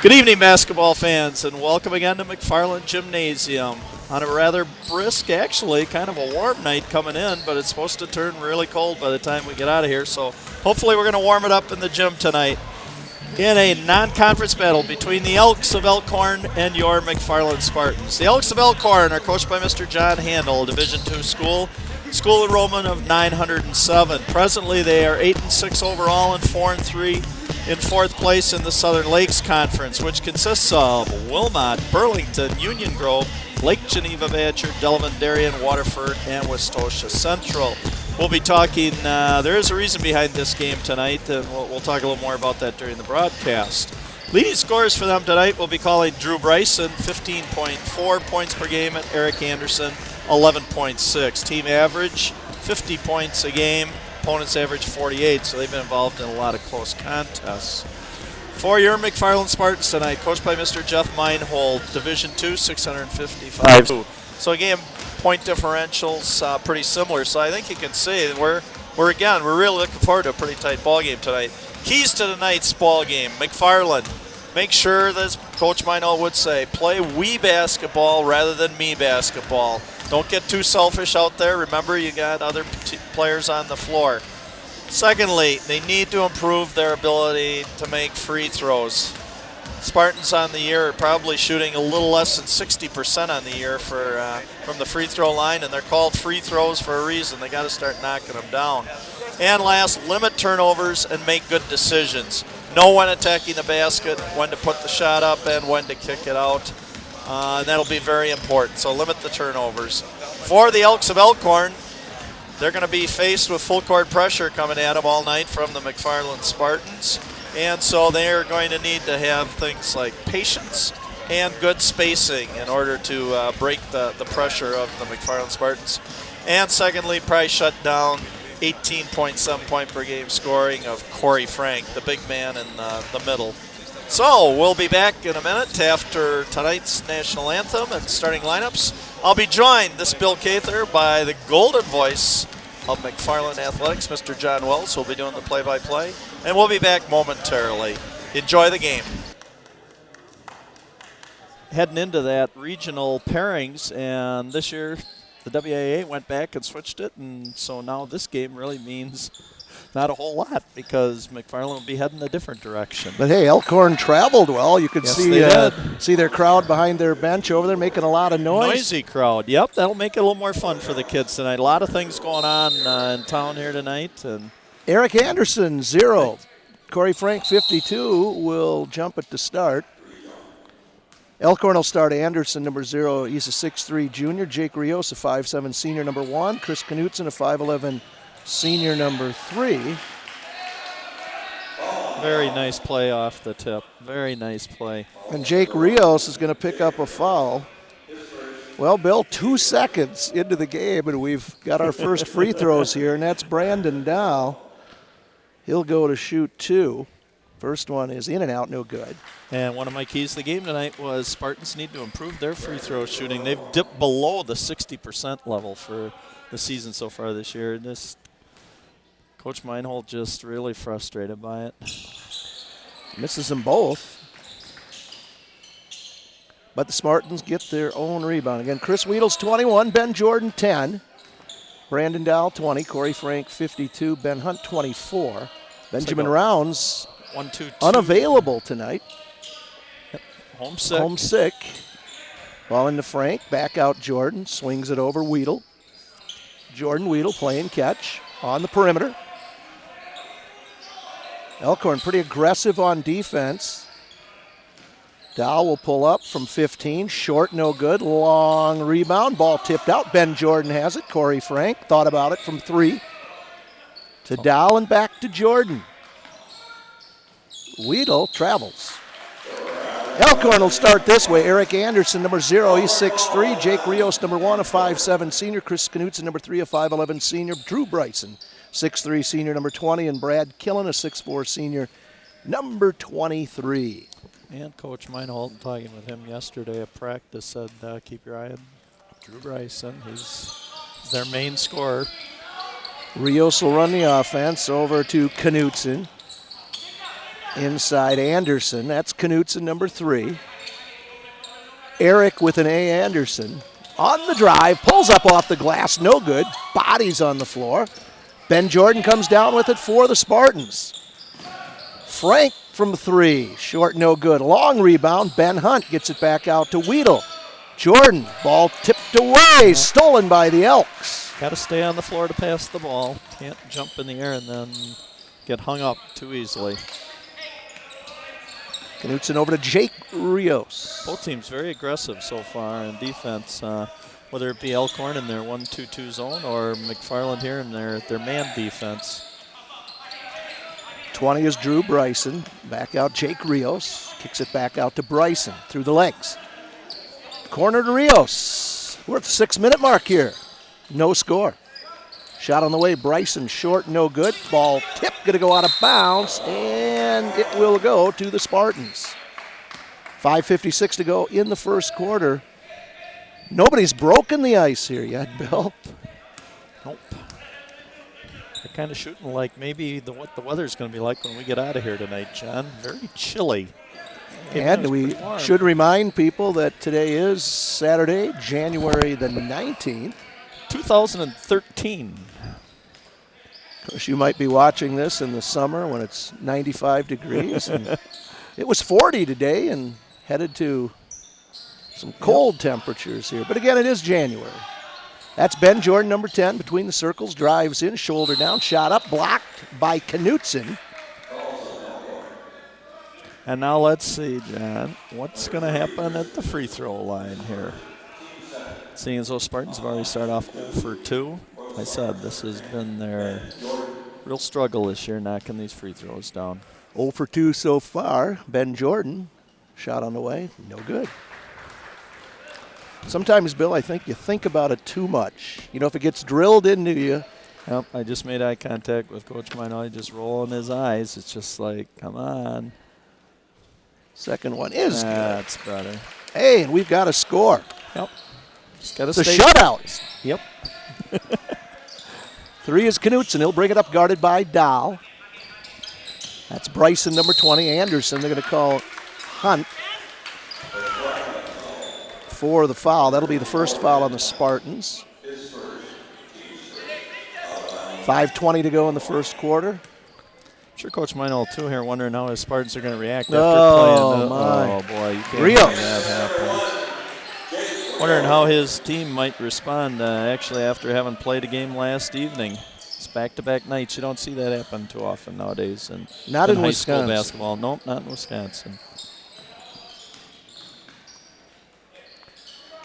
Good evening, basketball fans, and welcome again to McFarland Gymnasium on a rather brisk, actually kind of a warm night coming in, but it's supposed to turn really cold by the time we get out of here, so hopefully we're going to warm it up in the gym tonight in a non-conference battle between the Elks of Elkhorn and your McFarland Spartans. The Elks of Elkhorn are coached by Mr. John Handel, a Division II school enrollment of 907. Presently, they are 8-6 overall and 4-3 in fourth place in the Southern Lakes Conference, which consists of Wilmot, Burlington, Union Grove, Lake Geneva Badger, Delavan, Darien, Waterford, and Westosha Central. We'll be talking, there is a reason behind this game tonight, and we'll talk a little more about that during the broadcast. Leading scorers for them tonight will be calling Drew Bryson, 15.4 points per game, and Eric Anderson, 11.6. Team average, 50 points a game. Opponents average 48, so they've been involved in a lot of close contests. For your McFarland Spartans tonight, coached by Mr. Jeff Meinhold, Division II, 655. So again, point differentials pretty similar. So I think you can see that we're really looking forward to a pretty tight ball game tonight. Keys to tonight's ball game: McFarland, make sure, as Coach Meinhold would say, play we basketball rather than me basketball. Don't get too selfish out there. Remember, you got other players on the floor. Secondly, they need to improve their ability to make free throws. Spartans on the year are probably shooting a little less than 60% on the year from the free throw line, and they're called free throws for a reason. They got to start knocking them down. And last, limit turnovers and make good decisions. Know when attacking the basket, when to put the shot up, and when to kick it out. And that'll be very important, so limit the turnovers. For the Elks of Elkhorn, they're going to be faced with full court pressure coming at them all night from the McFarland Spartans. And so they're going to need to have things like patience and good spacing in order to break the pressure of the McFarland Spartans. And secondly, probably shut down 18.7 point per game scoring of Corey Frank, the big man in the middle. So we'll be back in a minute after tonight's national anthem and starting lineups. I'll be joined, this Bill Cather, by the golden voice of McFarland Athletics, Mr. John Wells, who will be doing the play-by-play. And we'll be back momentarily. Enjoy the game. Heading into that regional pairings, and this year the WAA went back and switched it, and so now this game really means not a whole lot because McFarland will be heading a different direction. But hey, Elkhorn traveled well. You could see their crowd behind their bench over there making a lot of noise. Noisy crowd. Yep, that'll make it a little more fun for the kids tonight. A lot of things going on in town here tonight. And Eric Anderson, 0. Corey Frank, 52, will jump it to start. Elkhorn will start Anderson, number 0. He's a 6'3 junior. Jake Rios, a 5'7 senior, number 1. Chris Knutson, a 5'11 senior, number 3. Very nice play off the tip. Very nice play. And Jake Rios is going to pick up a foul. Well, Bill, 2 seconds into the game, and we've got our first free throws here, and that's Brandon Dow. He'll go to shoot 2. First one is in and out, no good. And one of my keys to the game tonight was Spartans need to improve their free throw shooting. They've dipped below the 60% level for the season so far this year. Coach Meinhold just really frustrated by it. Misses them both. But the Spartans get their own rebound. Again, Chris Weedles, 21, Ben Jordan, 10. Brandon Dow, 20, Corey Frank, 52, Ben Hunt, 24. Benjamin Rounds, 1, 2, 2. Unavailable tonight. Yep. Homesick. Homesick. Ball into Frank, back out Jordan, swings it over Weedle. Jordan Weedle playing catch on the perimeter. Elkhorn pretty aggressive on defense. Dow will pull up from 15. Short, no good. Long rebound. Ball tipped out. Ben Jordan has it. Corey Frank thought about it from 3. To Dow and back to Jordan. Weedle travels. Elkhorn will start this way. Eric Anderson, number 0, he's 6'3". Jake Rios, number 1, a 5'7 senior. Chris Knutson, number 3, a 5'11 senior. Drew Bryson, 6'3 senior, number 20. And Brad Killen, a 6'4 senior, number 23. And Coach Meinhold, talking with him yesterday at practice, said keep your eye on Drew Bryson. He's their main scorer. Rios will run the offense over to Knutson. Inside Anderson. That's Knutson, number 3. Eric with an A. Anderson. On the drive, pulls up off the glass, no good. Bodies on the floor. Ben Jordan comes down with it for the Spartans. Frank from 3, short, no good. Long rebound, Ben Hunt gets it back out to Weedle. Jordan, ball tipped away, stolen by the Elks. Got to stay on the floor to pass the ball. Can't jump in the air and then get hung up too easily. Knutson over to Jake Rios. Both teams very aggressive so far in defense, whether it be Elkhorn in their 1-2-2 zone or McFarland here in their man defense. 20 is Drew Bryson. Back out Jake Rios. Kicks it back out to Bryson through the legs. Corner to Rios. We're at the 6-minute mark here. No score. Shot on the way. Bryson short, no good. Ball tip, going to go out of bounds, and it will go to the Spartans. 5:56 to go in the first quarter. Nobody's broken the ice here yet, Bill. Nope. They're kind of shooting like maybe what the weather's going to be like when we get out of here tonight, John. Very chilly. And we should remind people that today is Saturday, January the 19th. 2013. Of course, you might be watching this in the summer when it's 95 degrees. And it was 40 today and headed to some cold temperatures here. But again, it is January. That's Ben Jordan, number 10, between the circles, drives in, shoulder down, shot up, blocked by Knutson. And now let's see, John, what's going to happen at the free throw line here? Seeing as those Spartans have already started off 0 for 2. I said this has been their real struggle this year, knocking these free throws down. 0 for 2 so far. Ben Jordan, shot on the way, no good. Sometimes, Bill, I think you think about it too much. You know, if it gets drilled into you. Yep, I just made eye contact with Coach Minot, just rolling his eyes. It's just like, come on. Second one is good. That's better. Hey, and we've got a score. Yep. Just gotta it's a stay. shutout. Yep. 3 is Knutson. He'll bring it up, guarded by Dow. That's Bryson, number 20. Anderson, they're going to call Hunt for the foul. That'll be the first foul on the Spartans. 5:20 to go in the first quarter. I'm sure Coach Minot, too, here, wondering how his Spartans are going to react Oh, after playing. my. Oh, boy, you can't Rios. have that happen. Wondering how his team might respond, actually, after having played a game last evening. It's back-to-back nights. You don't see that happen too often nowadays. And Not in high Wisconsin. school basketball. Nope, not in Wisconsin.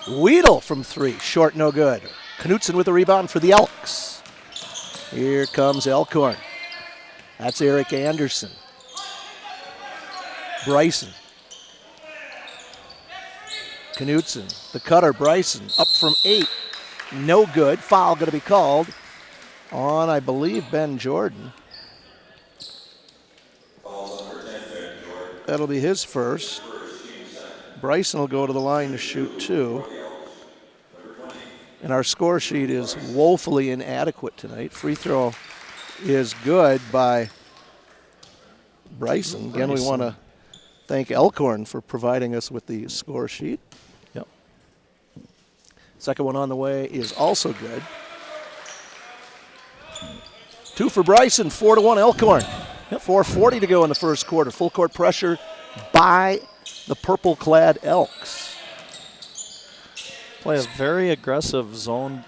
Weedle from 3. Short, no good. Knutson with a rebound for the Elks. Here comes Elkhorn. That's Eric Anderson. Bryson. Knutson, the cutter, Bryson, up from 8. No good. Foul going to be called on, I believe, Ben Jordan. That'll be his first. Bryson will go to the line to shoot 2. And our score sheet is woefully inadequate tonight. Free throw is good by Bryson. Again, we want to thank Elkhorn for providing us with the score sheet. Yep. Second one on the way is also good. 2 for Bryson, 4-1 Elkhorn. Yep. 4:40 to go in the first quarter. Full court pressure by the purple-clad Elks. Play a very aggressive zone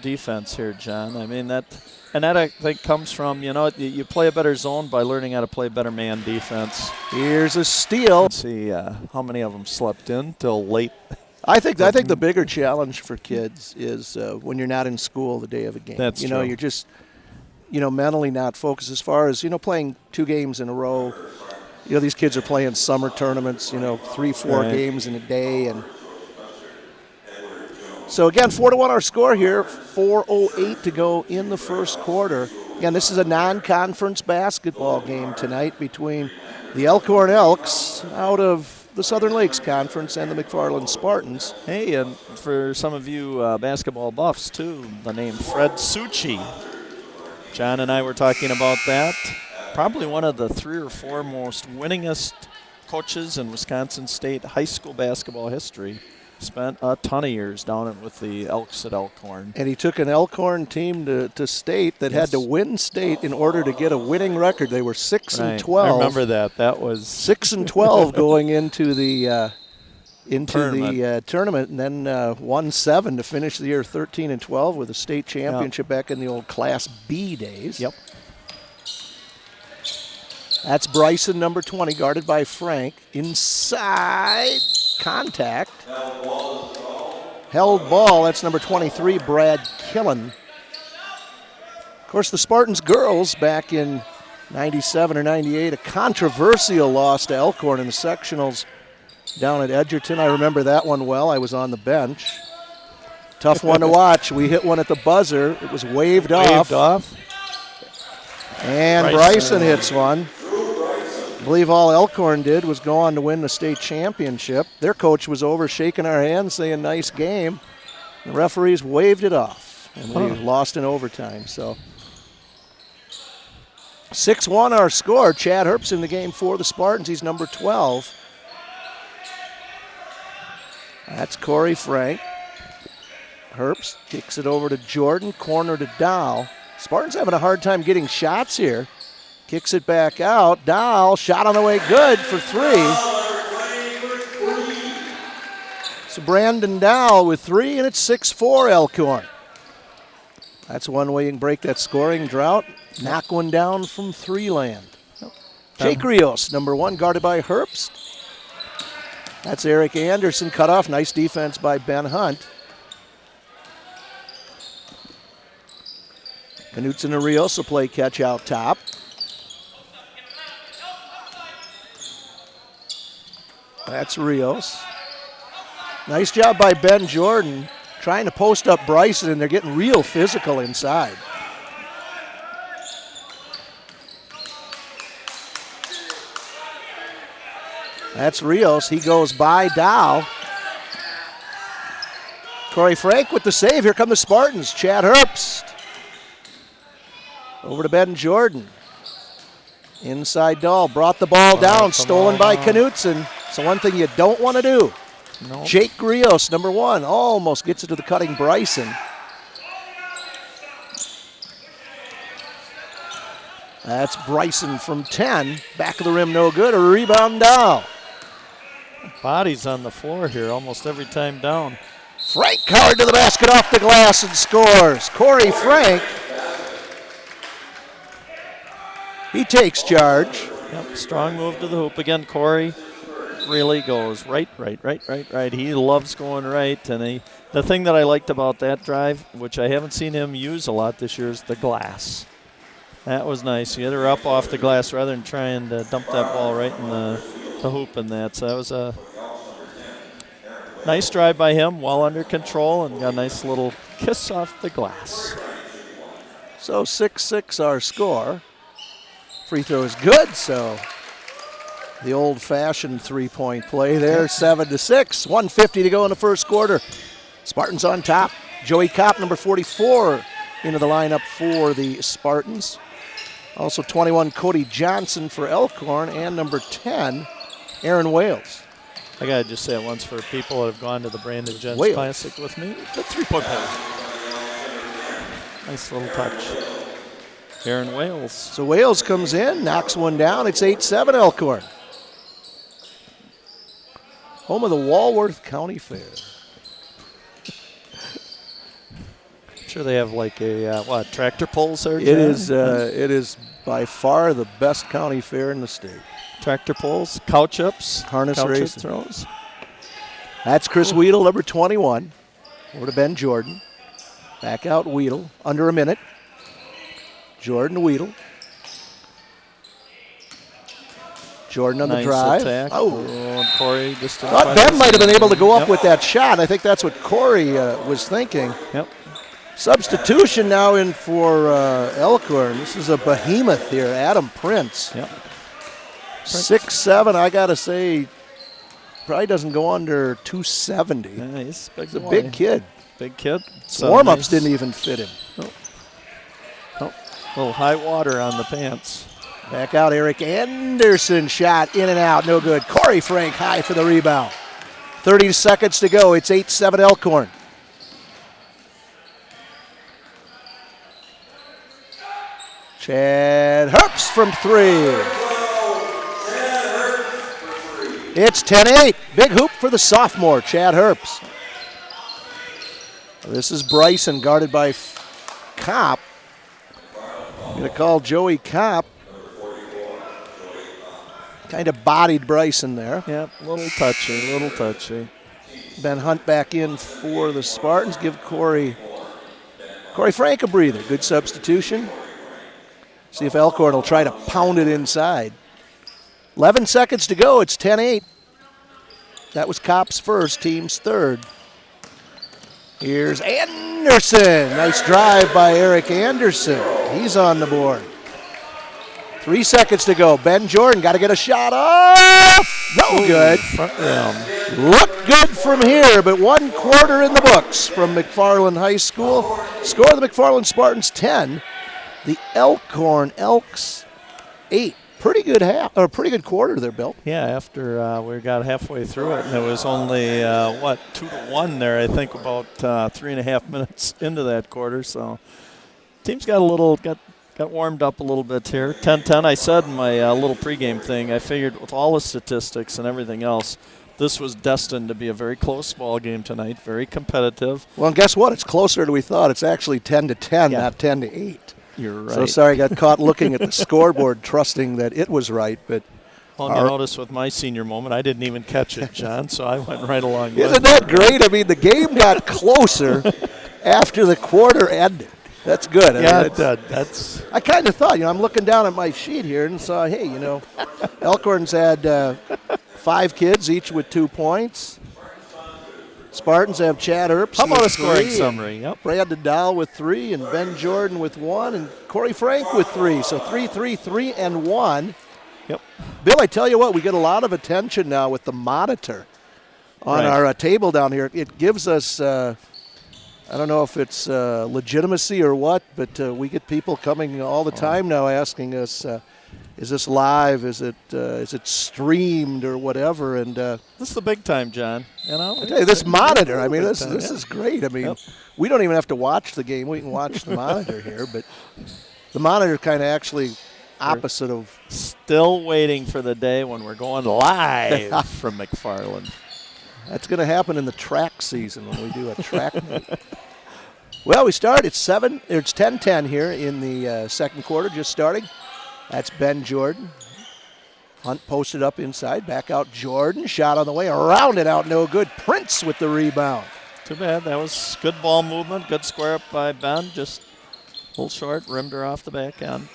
defense here, John. I mean, that I think comes from, you play a better zone by learning how to play better man defense. Here's a steal. Let's see how many of them slept in till late. I think the bigger challenge for kids is when you're not in school the day of a game. That's true. You're just, mentally not focused as far as, playing 2 games in a row. These kids are playing summer tournaments, 3-4 Right. games in a day. And so, again, 4-1 our score here, 4:08 to go in the first quarter. Again, this is a non-conference basketball game tonight between the Elkhorn Elks out of the Southern Lakes Conference and the McFarland Spartans. Hey, and for some of you basketball buffs, too, the name Fred Succi. John and I were talking about that. probably one of the 3 or 4 most winningest coaches in Wisconsin State high school basketball history. Spent a ton of years down with the Elks at Elkhorn. And he took an Elkhorn team to state that had to win state in order to get a winning record. They were 6-12. I remember that. That was 6-12 going into the tournament, and then won 7 to finish the year 13-12 with a state championship back in the old Class B days. Yep. That's Bryson, number 20, guarded by Frank. Inside, contact. Held ball, that's number 23, Brad Killen. Of course, the Spartans girls back in 97 or 98, a controversial loss to Elkhorn in the sectionals down at Edgerton. I remember that one well. I was on the bench. Tough one to watch. We hit one at the buzzer. It was waved off. And Bryson hits one. I believe all Elkhorn did was go on to win the state championship. Their coach was over shaking our hands saying, nice game. The referees waved it off, and we lost in overtime. So 6-1 our score. Chad Herbst in the game for the Spartans. He's number 12. That's Corey Frank. Herbst kicks it over to Jordan, corner to Dow. Spartans having a hard time getting shots here. Kicks it back out. Dow, shot on the way, good for 3. So Brandon Dow with 3, and it's 6-4 Elkhorn. That's one way you can break that scoring drought. Knock one down from 3 land. Jake Rios, number 1, guarded by Herbst. That's Eric Anderson, cut off. Nice defense by Ben Hunt. Knutson and Rios will play catch out top. That's Rios. Nice job by Ben Jordan trying to post up Bryson, and they're getting real physical inside. That's Rios. He goes by Dow. Corey Frank with the save. Here come the Spartans. Chad Herbst. Over to Ben Jordan. Inside Dahl. Brought the ball down. Stolen by Knutson. So one thing you don't want to do. Nope. Jake Rios, number 1. Almost gets it to the cutting Bryson. That's Bryson from 10. Back of the rim, no good. A rebound Dow. Bodies on the floor here almost every time down. Frank Coward to the basket, off the glass, and scores. Corey Frank. He takes charge. Yep, strong move to the hoop again. Corey really goes right. He loves going right. And the thing that I liked about that drive, which I haven't seen him use a lot this year, is the glass. That was nice. He hit her up off the glass rather than trying to dump that ball right in the hoop in that. So that was a nice drive by him, well under control, and got a nice little kiss off the glass. So 6-6 our score. Free throw is good, so the old-fashioned three-point play there, 7-6. 1:50 to go in the first quarter. Spartans on top. Joey Kopp, number 44, into the lineup for the Spartans. Also 21, Cody Johnson for Elkhorn, and number 10, Aaron Wales. I got to just say it once for people that have gone to the Brandon Gents Wales. Classic with me. The three-point play. Nice little touch. Aaron Wales. So Wales comes in, knocks one down. It's 8-7 Elkhorn. Home of the Walworth County Fair. I'm sure they have like a, tractor pulls there? It is by far the best county fair in the state. Tractor pulls, couch-ups, harness racing. Throws. That's Chris Weedle, number 21. Over to Ben Jordan. Back out Weedle, under a minute. Jordan Weedle. Jordan on nice the drive. Attack. Oh, Corey just thought Ben might have been able to go up with that shot. I think that's what Corey was thinking. Yep. Substitution now in for Elkhorn. This is a behemoth here, Adam Prince. Yep. 6'7", I got to say, probably doesn't go under 270. Yeah, he's a big kid. Big kid. So warm-ups didn't even fit him. A little high water on the pants. Back out, Eric Anderson shot in and out, no good. Corey Frank high for the rebound. 30 seconds to go. It's 8-7 Elkhorn. Chad Herbst from 3. It's 10-8. Big hoop for the sophomore, Chad Herbst. This is Bryson guarded by Kopp. Going to call Joey Kopp. Kind of bodied Bryson there. Yep, little touchy. Ben Hunt back in for the Spartans. Give Corey Frank a breather. Good substitution. See if Elkhorn will try to pound it inside. 11 seconds to go. It's 10-8. That was Kopp's first, team's third. Here's Anderson. Nice drive by Eric Anderson. He's on the board. 3 seconds to go. Ben Jordan got to get a shot off. No good. Look good from here, but 1 quarter in the books from McFarland High School. Score the McFarland Spartans 10. The Elkhorn Elks 8. Pretty good quarter there, Bill. Yeah, after we got halfway through it, and it was only 2-1 there. I think about 3.5 minutes into that quarter. So, teams got warmed up a little bit here. 10-10. I said in my little pregame thing, I figured with all the statistics and everything else, this was destined to be a very close ball game tonight. Very competitive. Well, and guess what? It's closer than we thought. It's actually 10-10, not 10-8. You're right. So sorry, I got caught looking at the scoreboard, trusting that it was right. But well, you notice with my senior moment, I didn't even catch it, John. So I went right along. Isn't that great? I mean, the game got closer after the quarter ended. That's good. It did. I kind of thought, I'm looking down at my sheet here and saw, hey, Elkhorn's had 5 kids, each with 2 points. Spartans have Chad Herbst. How about a scoring summary? Yep. Brandon Dahl with 3, and Ben Jordan with 1, and Corey Frank with 3. So 3, and 1. Yep. Bill, I tell you what, we get a lot of attention now with the monitor on our table down here. It gives us, I don't know if it's legitimacy or what, but we get people coming all the time now asking us, is this live? Is it streamed or whatever? And this is the big time, John. I tell you, this monitor. I mean, this is great. I mean, we don't even have to watch the game. We can watch the monitor here, but the monitor kind of actually opposite of. Still waiting for the day when we're going live from McFarland. That's going to happen in the track season when we do a track meet. Well, we start. It's 10-10 here in the second quarter, just starting. That's Ben Jordan. Hunt posted up inside. Back out Jordan. Shot on the way. Around it out. No good. Prince with the rebound. Too bad. That was good ball movement. Good square up by Ben. Just a little short. Rimmed her off the back end.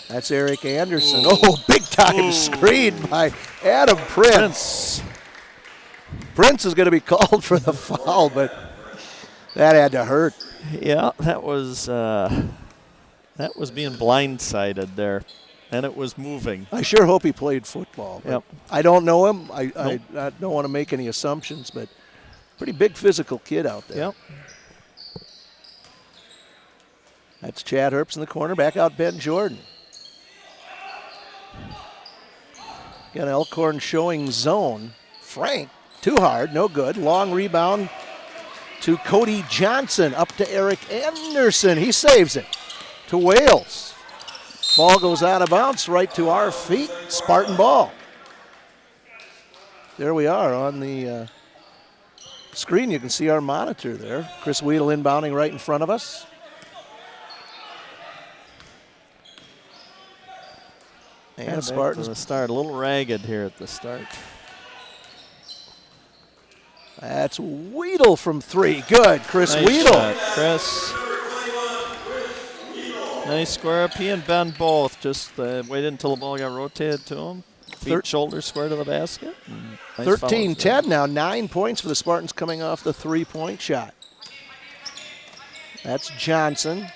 That's Eric Anderson. Oh, big time screen by Adam Prince. Prince is going to be called for the foul, but that had to hurt. Yeah, that was being blindsided there, and it was moving. I sure hope he played football. Yep. I don't know him. I don't want to make any assumptions, but pretty big physical kid out there. Yep. That's Chad Herbst in the corner. Back out Ben Jordan. Again, Elkhorn showing zone. Frank, too hard, no good. Long rebound to Cody Johnson. Up to Eric Anderson. He saves it to Wales. Ball goes out of bounds right to our feet. Spartan ball. There we are on the screen. You can see our monitor there. Chris Weedle inbounding right in front of us. And Spartans to the start. A little ragged here at the start. That's Weedle from 3. Good, Chris Nice Weedle. Shot, Chris. Nice square up. He and Ben both just waited until the ball got rotated to him. Feet, shoulder square to the basket. Nice 13-10 now. 9 points for the Spartans coming off the 3-point shot. That's Johnson.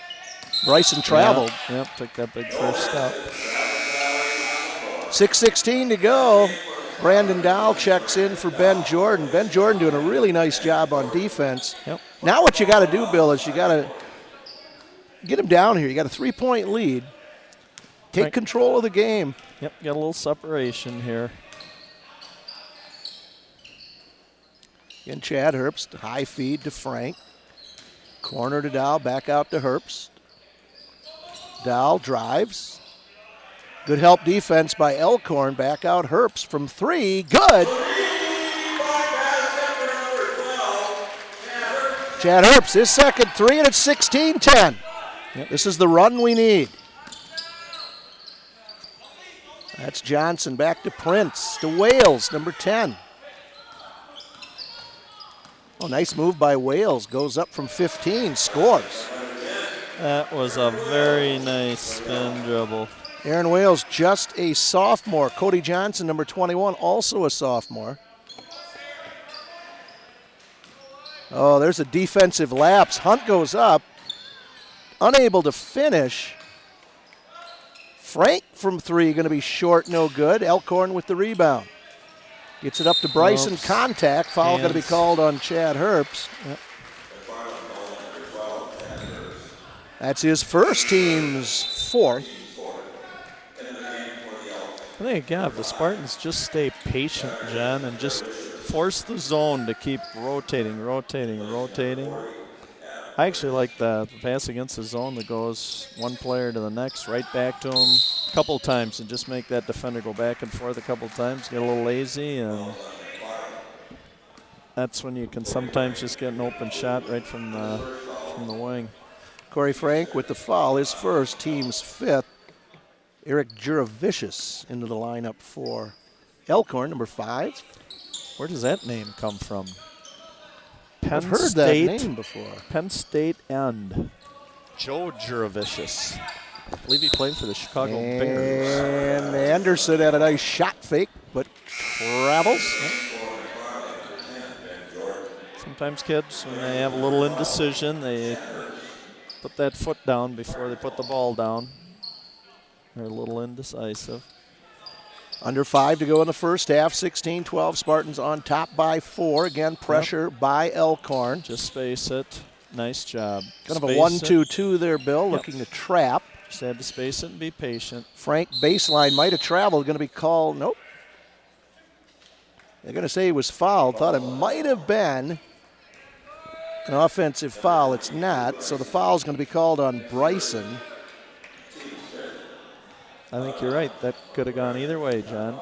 Bryson traveled. Yep, took that big first step. 6:16 to go. Brandon Dow checks in for Ben Jordan. Ben Jordan doing a really nice job on defense. Yep. Now what you got to do, Bill, is you got get him down here. You got a 3-point lead. Take control of the game. Yep, got a little separation here. Again, Chad Herbst, high feed to Frank. Corner to Dow, back out to Herbst. Dow drives. Good help defense by Elkhorn. Back out Herbst from 3. Good. Chad Herbst, his second 3, and it's 16-10. Yep. This is the run we need. That's Johnson, back to Prince, to Wales, number 10. Oh, nice move by Wales. Goes up from 15, scores. That was a very nice spin dribble. Aaron Wales, just a sophomore. Cody Johnson, number 21, also a sophomore. Oh, there's a defensive lapse. Hunt goes up, unable to finish. Frank from 3, going to be short, no good. Elkhorn with the rebound. Gets it up to Bryson. Oops. Contact. Foul going to be called on Chad Herbst. Yep. That's his first, team's 4th. I think, again, if the Spartans just stay patient, John, and just force the zone to keep rotating. I actually like the pass against the zone that goes one player to the next, right back to him a couple times, and just make that defender go back and forth a couple times, get a little lazy, and that's when you can sometimes just get an open shot right from the wing. Corey Frank with the foul, his first, team's 5th. Eric Juravicius into the lineup for Elkhorn, number 5. Where does that name come from? I've heard that name before. Penn State end. Joe Juravicius. I believe he played for the Chicago Bears. And Anderson had a nice shot fake, but travels. Sometimes kids, when they have a little indecision, they put that foot down before they put the ball down. They're a little indecisive. Under 5 to go in the first half, 16-12. Spartans on top by 4. Again, pressure by Elkhorn. Just space it. Nice job. Kind of a 1-2-2 there, Bill, looking to trap. Just had to space it and be patient. Frank baseline might have traveled. Going to be called. Nope. They're going to say he was fouled. Thought it might have been an offensive foul. It's not. So the foul is going to be called on Bryson. I think you're right. That could have gone either way, John.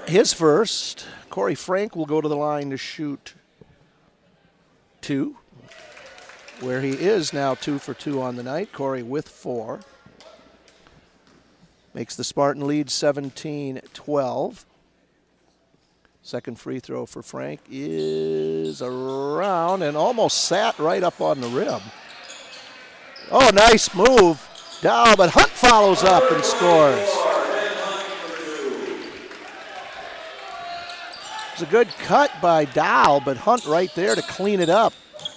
His first. Corey Frank will go to the line to shoot 2, where he is now 2 for 2 on the night. Corey with 4. Makes the Spartan lead 17-12. Second free throw for Frank is around and almost sat right up on the rim. Oh, nice move. Dow, but Hunt follows up and scores. It's a good cut by Dow, but Hunt right there to clean it up.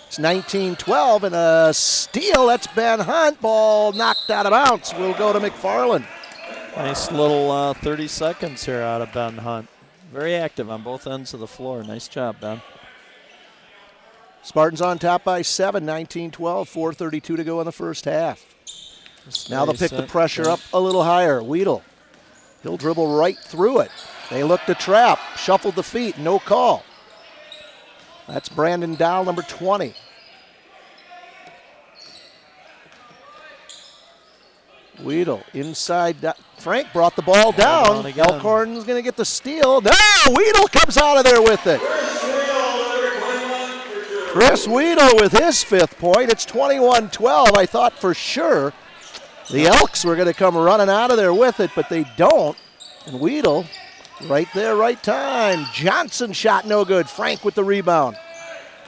It's 19-12 and a steal. That's Ben Hunt. Ball knocked out of bounds. We'll go to McFarland. Nice little 30 seconds here out of Ben Hunt. Very active on both ends of the floor. Nice job, Ben. Spartans on top by 7, 19-12, 4:32 to go in the first half. Now they'll pick the pressure up a little higher. Weedle, he'll dribble right through it. They look to trap, shuffled the feet, no call. That's Brandon Dow, number 20. Weedle inside. Frank brought the ball down. Elkhorn's going to get the steal. No, Weedle comes out of there with it. Chris Weedle with his 5th point. It's 21-12. I thought for sure the Elks were going to come running out of there with it, but they don't. And Weedle, right there, right time. Johnson shot no good. Frank with the rebound.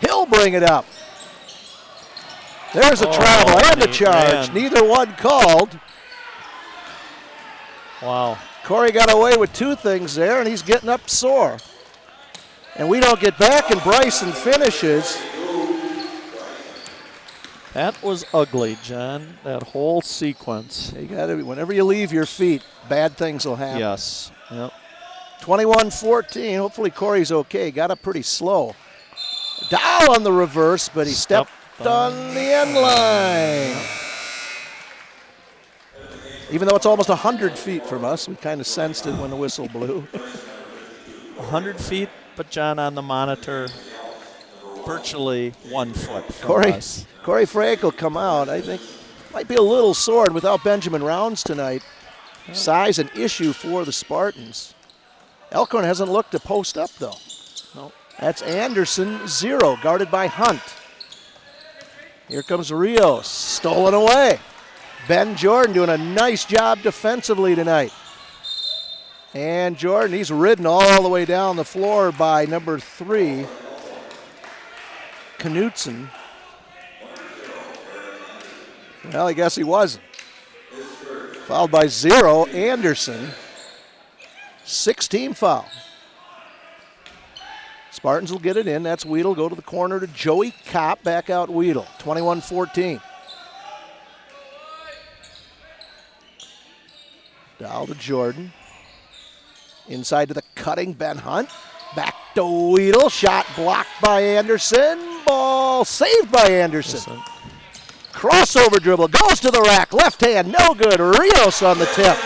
He'll bring it up. There's a travel and a charge. Man. Neither one called. Wow. Corey got away with 2 things there, and he's getting up sore. And we don't get back, and Bryson finishes. That was ugly, John, that whole sequence. You got to, whenever you leave your feet, bad things will happen. Yes. Yep. 21-14. Hopefully Corey's okay. Got up pretty slow. Dow on the reverse, but he stepped on the end line. Even though it's almost 100 feet from us, we kind of sensed it when the whistle blew. 100 feet, but John, on the monitor, virtually 1 foot from us. Corey Frank will come out. I think might be a little sore without Benjamin Rounds tonight. Yeah. Size an issue for the Spartans. Elkhorn hasn't looked to post up, though. No. That's Anderson, 0, guarded by Hunt. Here comes Rios, stolen away. Ben Jordan doing a nice job defensively tonight. And Jordan, he's ridden all the way down the floor by number 3, Knutson. Well, I guess he wasn't. Fouled by 0, Anderson. 6-team foul. Spartans will get it in. That's Weedle. Go to the corner to Joey Kopp. Back out Weedle. 21-14. Dow to Jordan. Inside to the cutting Ben Hunt. Back to Weedle. Shot blocked by Anderson. Ball saved by Anderson. Crossover dribble. Goes to the rack. Left hand. No good. Rios on the tip.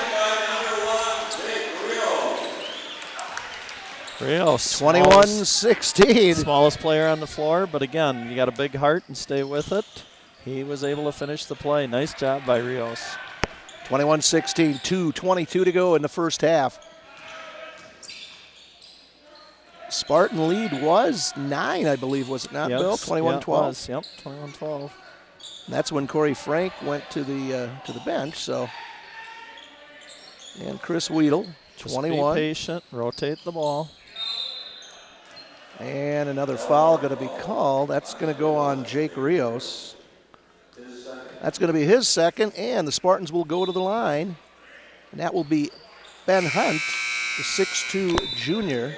Rios. 21-16. Smallest player on the floor, but again, you got a big heart and stay with it. He was able to finish the play. Nice job by Rios. 21-16, 2:22 to go in the first half. Spartan lead was 9, I believe, was it not, Yep. Bill? 21-12. Yep, 21-12. That's when Corey Frank went to the bench. So, and Chris Weedle, 21. Just be patient, rotate the ball. And another foul going to be called. That's going to go on Jake Rios. That's going to be his second, and the Spartans will go to the line. And that will be Ben Hunt, the 6'2 junior.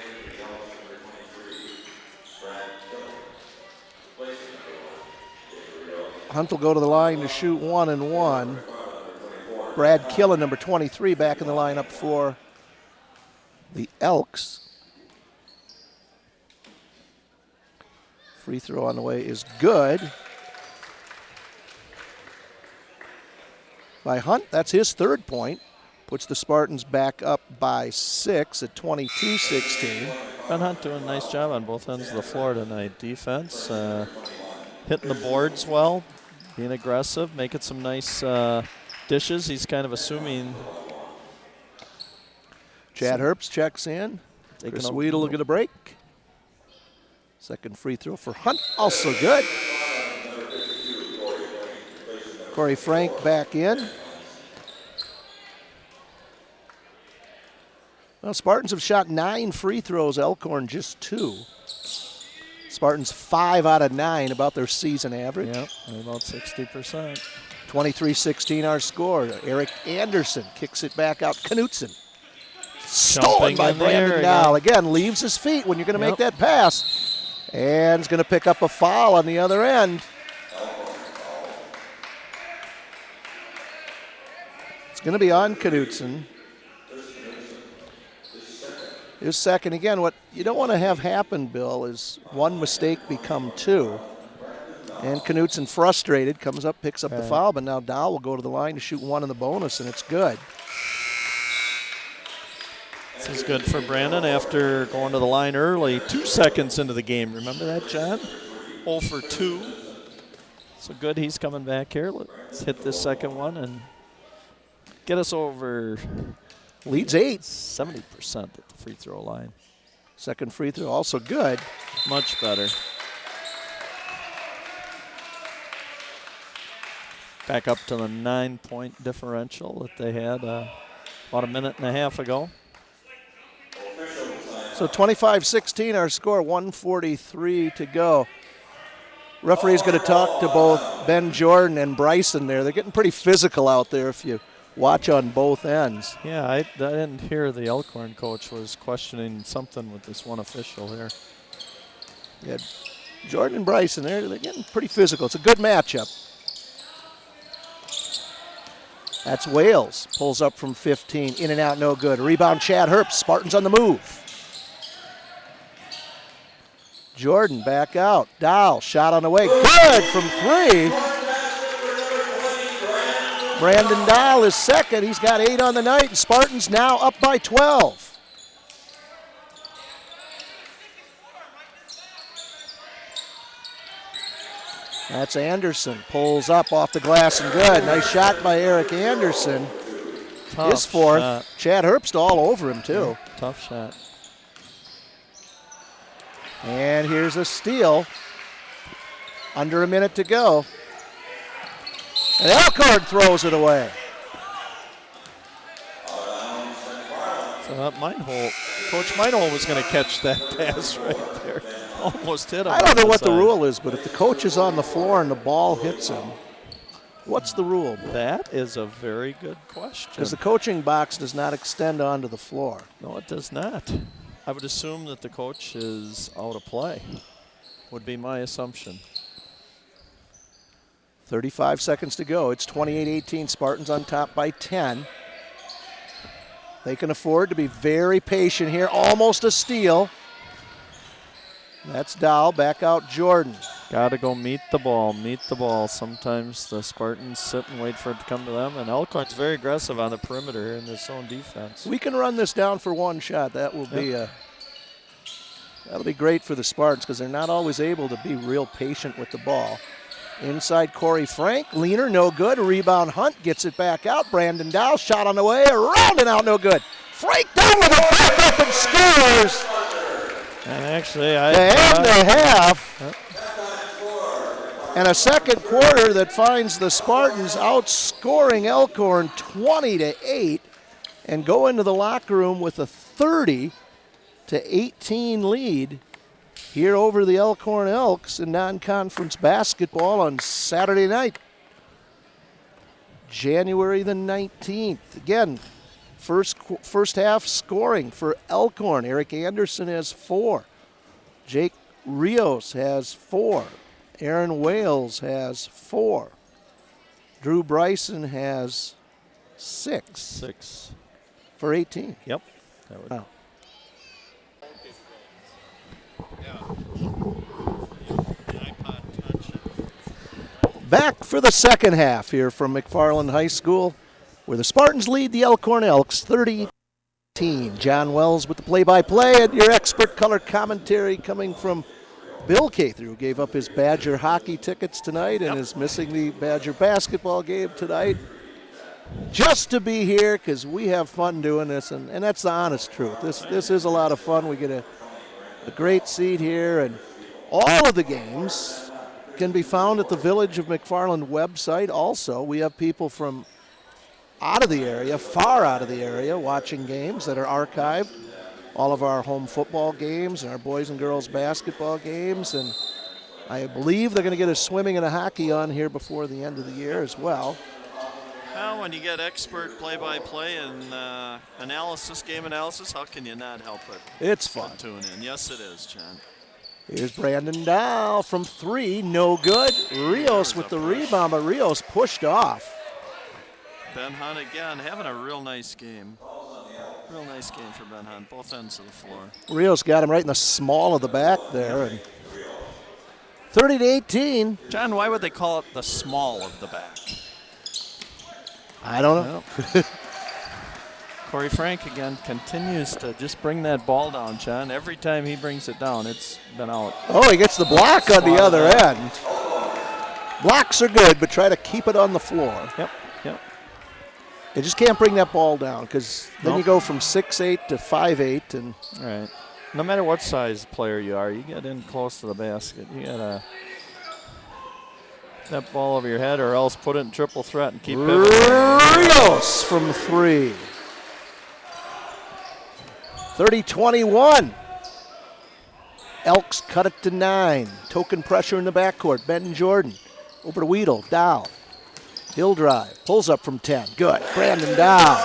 Hunt will go to the line to shoot 1-1. Brad Killen, number 23, back in the lineup for the Elks. Free throw on the way is good. By Hunt, that's his 3rd point. Puts the Spartans back up by 6 at 22-16. Ben Hunt doing a nice job on both ends of the floor tonight. Defense, hitting the boards well, being aggressive, making some nice dishes. He's kind of assuming. Chad Herbst checks in. Chris Weedle will get a break. Second free throw for Hunt, also good. Corey Frank back in. Well, Spartans have shot 9 free throws, Elkhorn just 2. Spartans 5 out of 9, about their season average. Yep, about 60%. 23-16 our score. Eric Anderson kicks it back out. Knutson. Stolen by Brandon Dahl. Again, leaves his feet when you're going to make that pass. And is going to pick up a foul on the other end. It's going to be on Knutson. His second. Again, what you don't want to have happen, Bill, is one mistake become 2. And Knutson, frustrated, comes up, picks up the foul, but now Dahl will go to the line to shoot 1 in the bonus, and it's good. This is good for Brandon after going to the line early, 2 seconds into the game. Remember that, John? 0 for 2. So good he's coming back here. Let's hit this second one and get us over. Leads 8. 70% at the free throw line. Second free throw also good. Much better. Back up to the 9-point differential that they had about a minute and a half ago. So 25-16 our score, 1:43 to go. Referee's going to talk to both Ben Jordan and Bryson there. They're getting pretty physical out there if you watch on both ends. Yeah, I didn't hear the Elkhorn coach was questioning something with this one official here. Yeah, Jordan and Bryson, they're getting pretty physical. It's a good matchup. That's Wales. Pulls up from 15. In and out, no good. Rebound, Chad Herbst. Spartans on the move. Jordan back out. Dahl, shot on the way. Good from 3. Brandon Dahl is second. He's got 8 on the night, and Spartans now up by 12. That's Anderson. Pulls up off the glass and good. Nice shot by Eric Anderson. Tough His fourth. shot. Chad Herbst all over him, too. Yeah, tough shot. And here's a steal. Under a minute to go. And Elkhorn throws it away. So that Meinhold, Coach Meinhold was going to catch that pass right there. Almost hit him. I don't know what the rule is, but if the coach is on the floor and the ball hits him, what's the rule? That is a very good question. Because the coaching box does not extend onto the floor. No, it does not. I would assume that the coach is out of play, would be my assumption. 35 seconds to go. It's 28-18. Spartans on top by 10. They can afford to be very patient here. Almost a steal. That's Dahl. Back out Jordan. Got to go meet the ball, meet the ball. Sometimes the Spartans sit and wait for it to come to them, and Elkhorn's very aggressive on the perimeter here in their zone defense. We can run this down for one shot. That will be that'll be great for the Spartans because they're not always able to be real patient with the ball. Inside Corey Frank, leaner, no good. Rebound Hunt gets it back out. Brandon Dow, shot on the way, around and out, no good. Frank down with a back up and scores. And actually, the end a half. And a second quarter that finds the Spartans outscoring Elkhorn 20-8 and go into the locker room with a 30-18 lead here over the Elkhorn Elks in non-conference basketball on Saturday night, January the 19th. Again, first half scoring for Elkhorn. Eric Anderson has 4. Jake Rios has 4. Aaron Wales has 4. Drew Bryson has 6. 6. For 18. Yep. That would. Wow. Back for the second half here from McFarland High School, where the Spartans lead the Elkhorn Elks 30-18. John Wells with the play-by-play and your expert color commentary coming from Bill Cather, who gave up his Badger hockey tickets tonight and is missing the Badger basketball game tonight just to be here because we have fun doing this, and that's the honest truth. This is a lot of fun. We get a great seat here, and all of the games can be found at the Village of McFarland website. Also, we have people from out of the area, far out of the area, watching games that are archived. All of our home football games and our boys and girls basketball games, and I believe they're going to get a swimming and a hockey on here before the end of the year as well. Well, when you get expert play-by-play and analysis, game analysis, how can you not help it? It's fun. Tune in. Yes, it is, John. Here's Brandon Dow from 3, no good. Rios with the rebound, but Rios pushed off. Ben Hunt again having a real nice game. Real nice game for Ben Hunt, both ends of the floor. Rios got him right in the small of the back there. And 30-18. John, why would they call it the small of the back? I don't know. Corey Frank again continues to just bring that ball down, John. Every time he brings it down, it's been out. Oh, he gets the block on the other end. Blocks are good, but try to keep it on the floor. Yep. You just can't bring that ball down because then you go from 6'8" to 5'8". And all right. No matter what size player you are, you get in close to the basket. You got to that ball over your head or else put it in triple threat and keep it. Rios from 3. 30-21. Elks cut it to 9. Token pressure in the backcourt. Ben Jordan over to Weedle. Dow. Hill drive. Pulls up from 10. Good. Brandon Dow.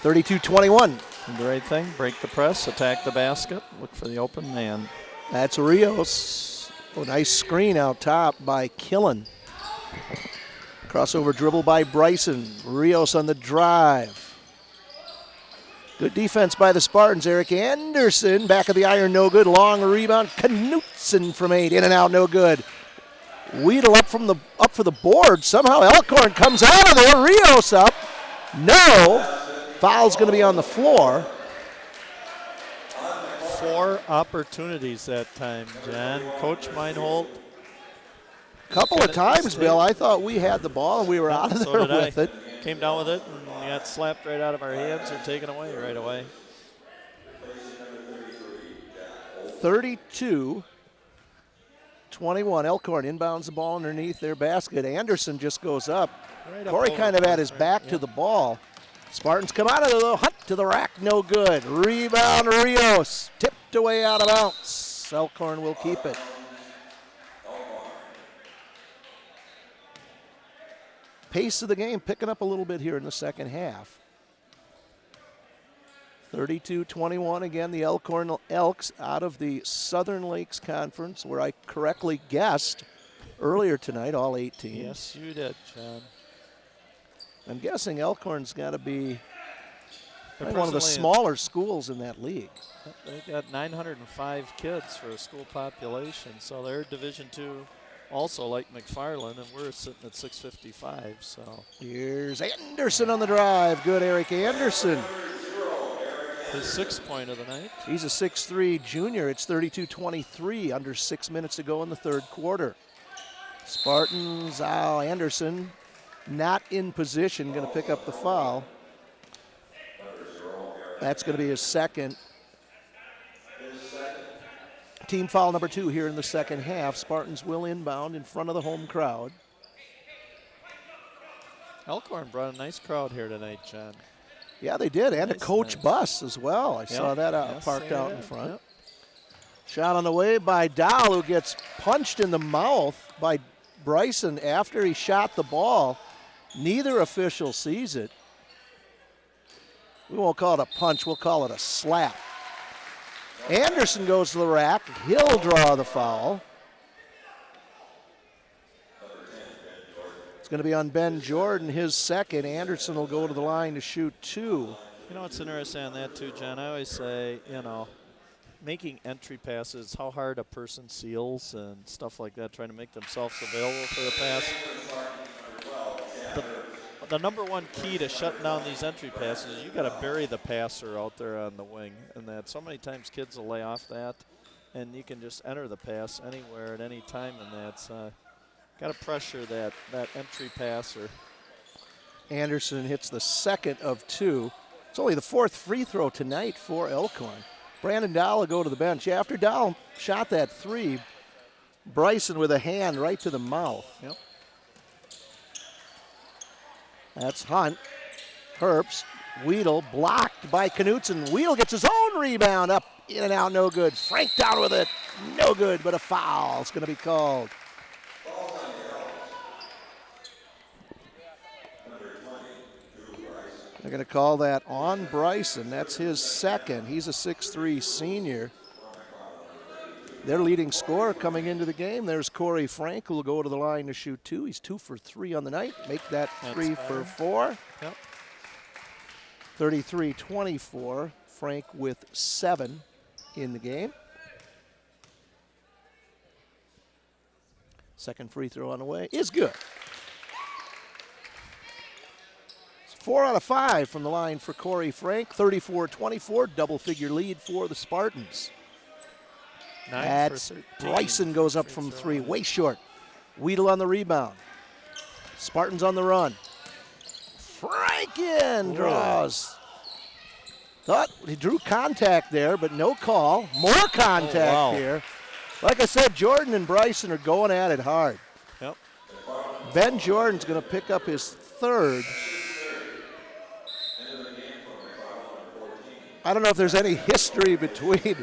32-21. The right thing. Break the press. Attack the basket. Look for the open man. That's Rios. Oh, nice screen out top by Killen. Crossover dribble by Bryson. Rios on the drive. Good defense by the Spartans. Eric Anderson, back of the iron, no good. Long rebound. Knutson from 8, in and out, no good. Weedle up for the board. Somehow Elkhorn comes out of there. Rios up. No. Foul's going to be on the floor. 4 opportunities that time, John. Coach Meinholt. Couple of times, Bill, I thought we had the ball and we were out of there with it. Came down with it and got slapped right out of our hands or taken away right away. 32-21. Elkhorn inbounds the ball underneath their basket. Anderson just goes up. Corey kind of had his back to the ball. Spartans come out of the hunt to the rack, no good. Rebound, Rios. Tipped away out of bounds. Elkhorn will keep it. Pace of the game picking up a little bit here in the second half. 32-21, again, the Elkhorn Elks out of the Southern Lakes Conference, where I correctly guessed earlier tonight, all 8 teams. Yes, you did, John. I'm guessing Elkhorn's got to be one of the smaller schools in that league. They got 905 kids for a school population, so they're Division II also like McFarland, and we're sitting at 655. So here's Anderson on the drive. Good, Eric Anderson. His 6th point of the night. He's a 6'3 junior. It's 32-23, under 6 minutes to go in the third quarter. Spartans, Anderson not in position, going to pick up the foul. That's going to be his second. Team foul number 2 here in the second half. Spartans will inbound in front of the home crowd. Elkhorn brought a nice crowd here tonight, John. Yeah, they did, and a coach bus as well. I saw that parked out in front. Yep. Shot on the way by Dahl, who gets punched in the mouth by Bryson after he shot the ball. Neither official sees it. We won't call it a punch, we'll call it a slap. Anderson goes to the rack. He'll draw the foul. It's going to be on Ben Jordan, his second. Anderson will go to the line to shoot 2. You know what's interesting on that too, John? I always say, making entry passes, how hard a person seals and stuff like that, trying to make themselves available for the pass. The number one key to shutting down these entry passes is you got to bury the passer out there on the wing, and that so many times kids will lay off that, and you can just enter the pass anywhere at any time, and that's got to pressure that entry passer. Anderson hits the second of 2. It's only the 4th free throw tonight for Elkhorn. Brandon Dahl will go to the bench. After Dahl shot that 3, Bryson with a hand right to the mouth. Yep. That's Hunt. Herbst. Weedle blocked by Knutson. Weedle gets his own rebound up, in and out, no good. Frank down with it, no good, but a foul is going to be called. They're going to call that on Bryson. That's his second. He's a 6'3 senior. Their leading scorer coming into the game, there's Corey Frank, who will go to the line to shoot 2. He's 2 for 3 on the night. Make that 3 for 4. Yep. 33-24. Frank with 7 in the game. Second free throw on the way is good. 4 out of 5 from the line for Corey Frank. 34-24, double-figure lead for the Spartans. That's Bryson goes up from 3, way short. Weedle on the rebound. Spartans on the run. Frank in, draws. Thought he drew contact there, but no call. More contact here. Like I said, Jordan and Bryson are going at it hard. Yep. Ben Jordan's going to pick up his 3rd. I don't know if there's any history between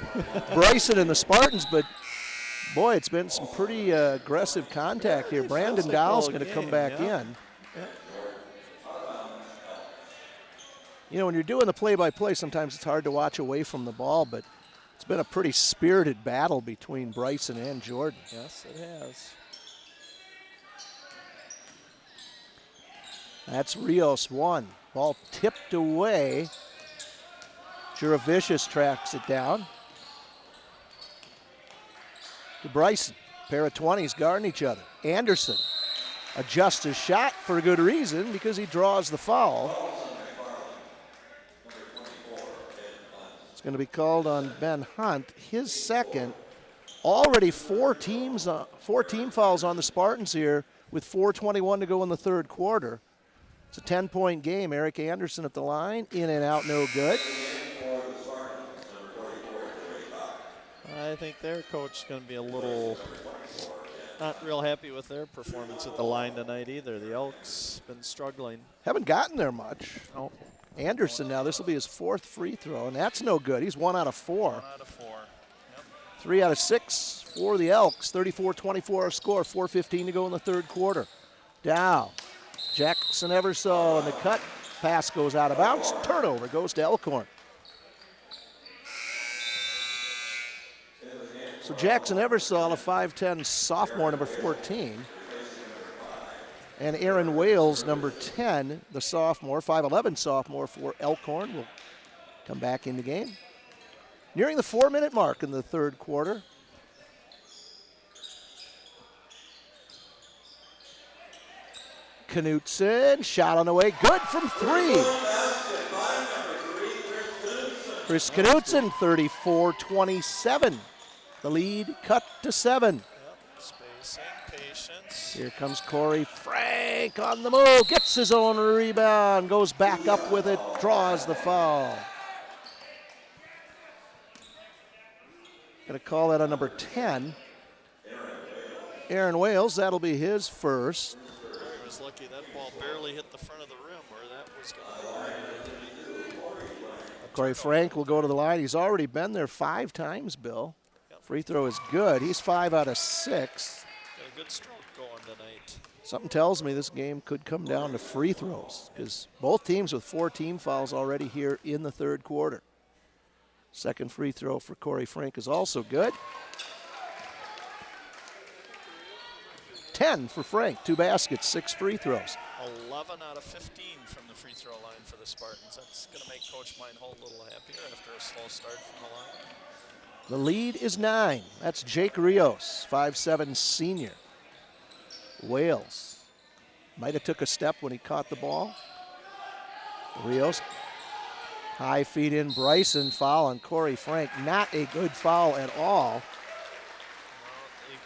Bryson and the Spartans, but boy, it's been some pretty aggressive contact here. Brandon Dahl's going to come back in. Yeah. You know, when you're doing the play-by-play, sometimes it's hard to watch away from the ball, but it's been a pretty spirited battle between Bryson and Jordan. Yes, it has. That's Rios 1. Ball tipped away. Juravicius tracks it down to Bryson. Pair of 20s guarding each other. Anderson adjusts his shot for a good reason because he draws the foul. It's going to be called on Ben Hunt, his second. Already four team fouls on the Spartans here with 4:21 to go in the third quarter. It's a 10-point game. Eric Anderson at the line, in and out, no good. I think their coach is going to be a little not real happy with their performance at the line tonight either. The Elks been struggling. Haven't gotten there much. No. Anderson now, this will be his fourth free throw, and that's no good. He's 1 out of 4. 1 out of 4. Yep. 3 out of 6 for the Elks. 34-24 our score. 4:15 to go in the third quarter. Dow. Jackson Eversole, and the cut pass goes out of bounds. Turnover goes to Elkhorn. So Jackson Eversole, a 5'10 sophomore, number 14. And Aaron Wales, number 10, the sophomore, 5'11 sophomore for Elkhorn, will come back in the game. Nearing the 4-minute mark in the third quarter. Knutson, shot on the way, good from 3. Chris Knutson, 34-27. The lead cut to 7. Yep. Spacing, patience. Here comes Corey Frank on the move, gets his own rebound, goes back up with it, draws the foul. Going to call that on number 10. Aaron Wales, that'll be his first. He was lucky that ball barely hit the front of the rim where that was going to. Corey Frank will go to the line. He's already been there 5 times, Bill. Yep. Free throw is good. He's 5 out of 6. Got a good stroke going tonight. Something tells me this game could come down to free throws because both teams with 4 team fouls already here in the third quarter. Second free throw for Corey Frank is also good. 10 for Frank, 2 baskets, 6 free throws. 11 out of 15 from the free throw line for the Spartans. That's going to make Coach Meinhold a little happier after a slow start from the line. The lead is 9. That's Jake Rios, 5'7 senior. Wales might have took a step when he caught the ball. Rios, high feed in. Bryson, foul on Corey Frank. Not a good foul at all.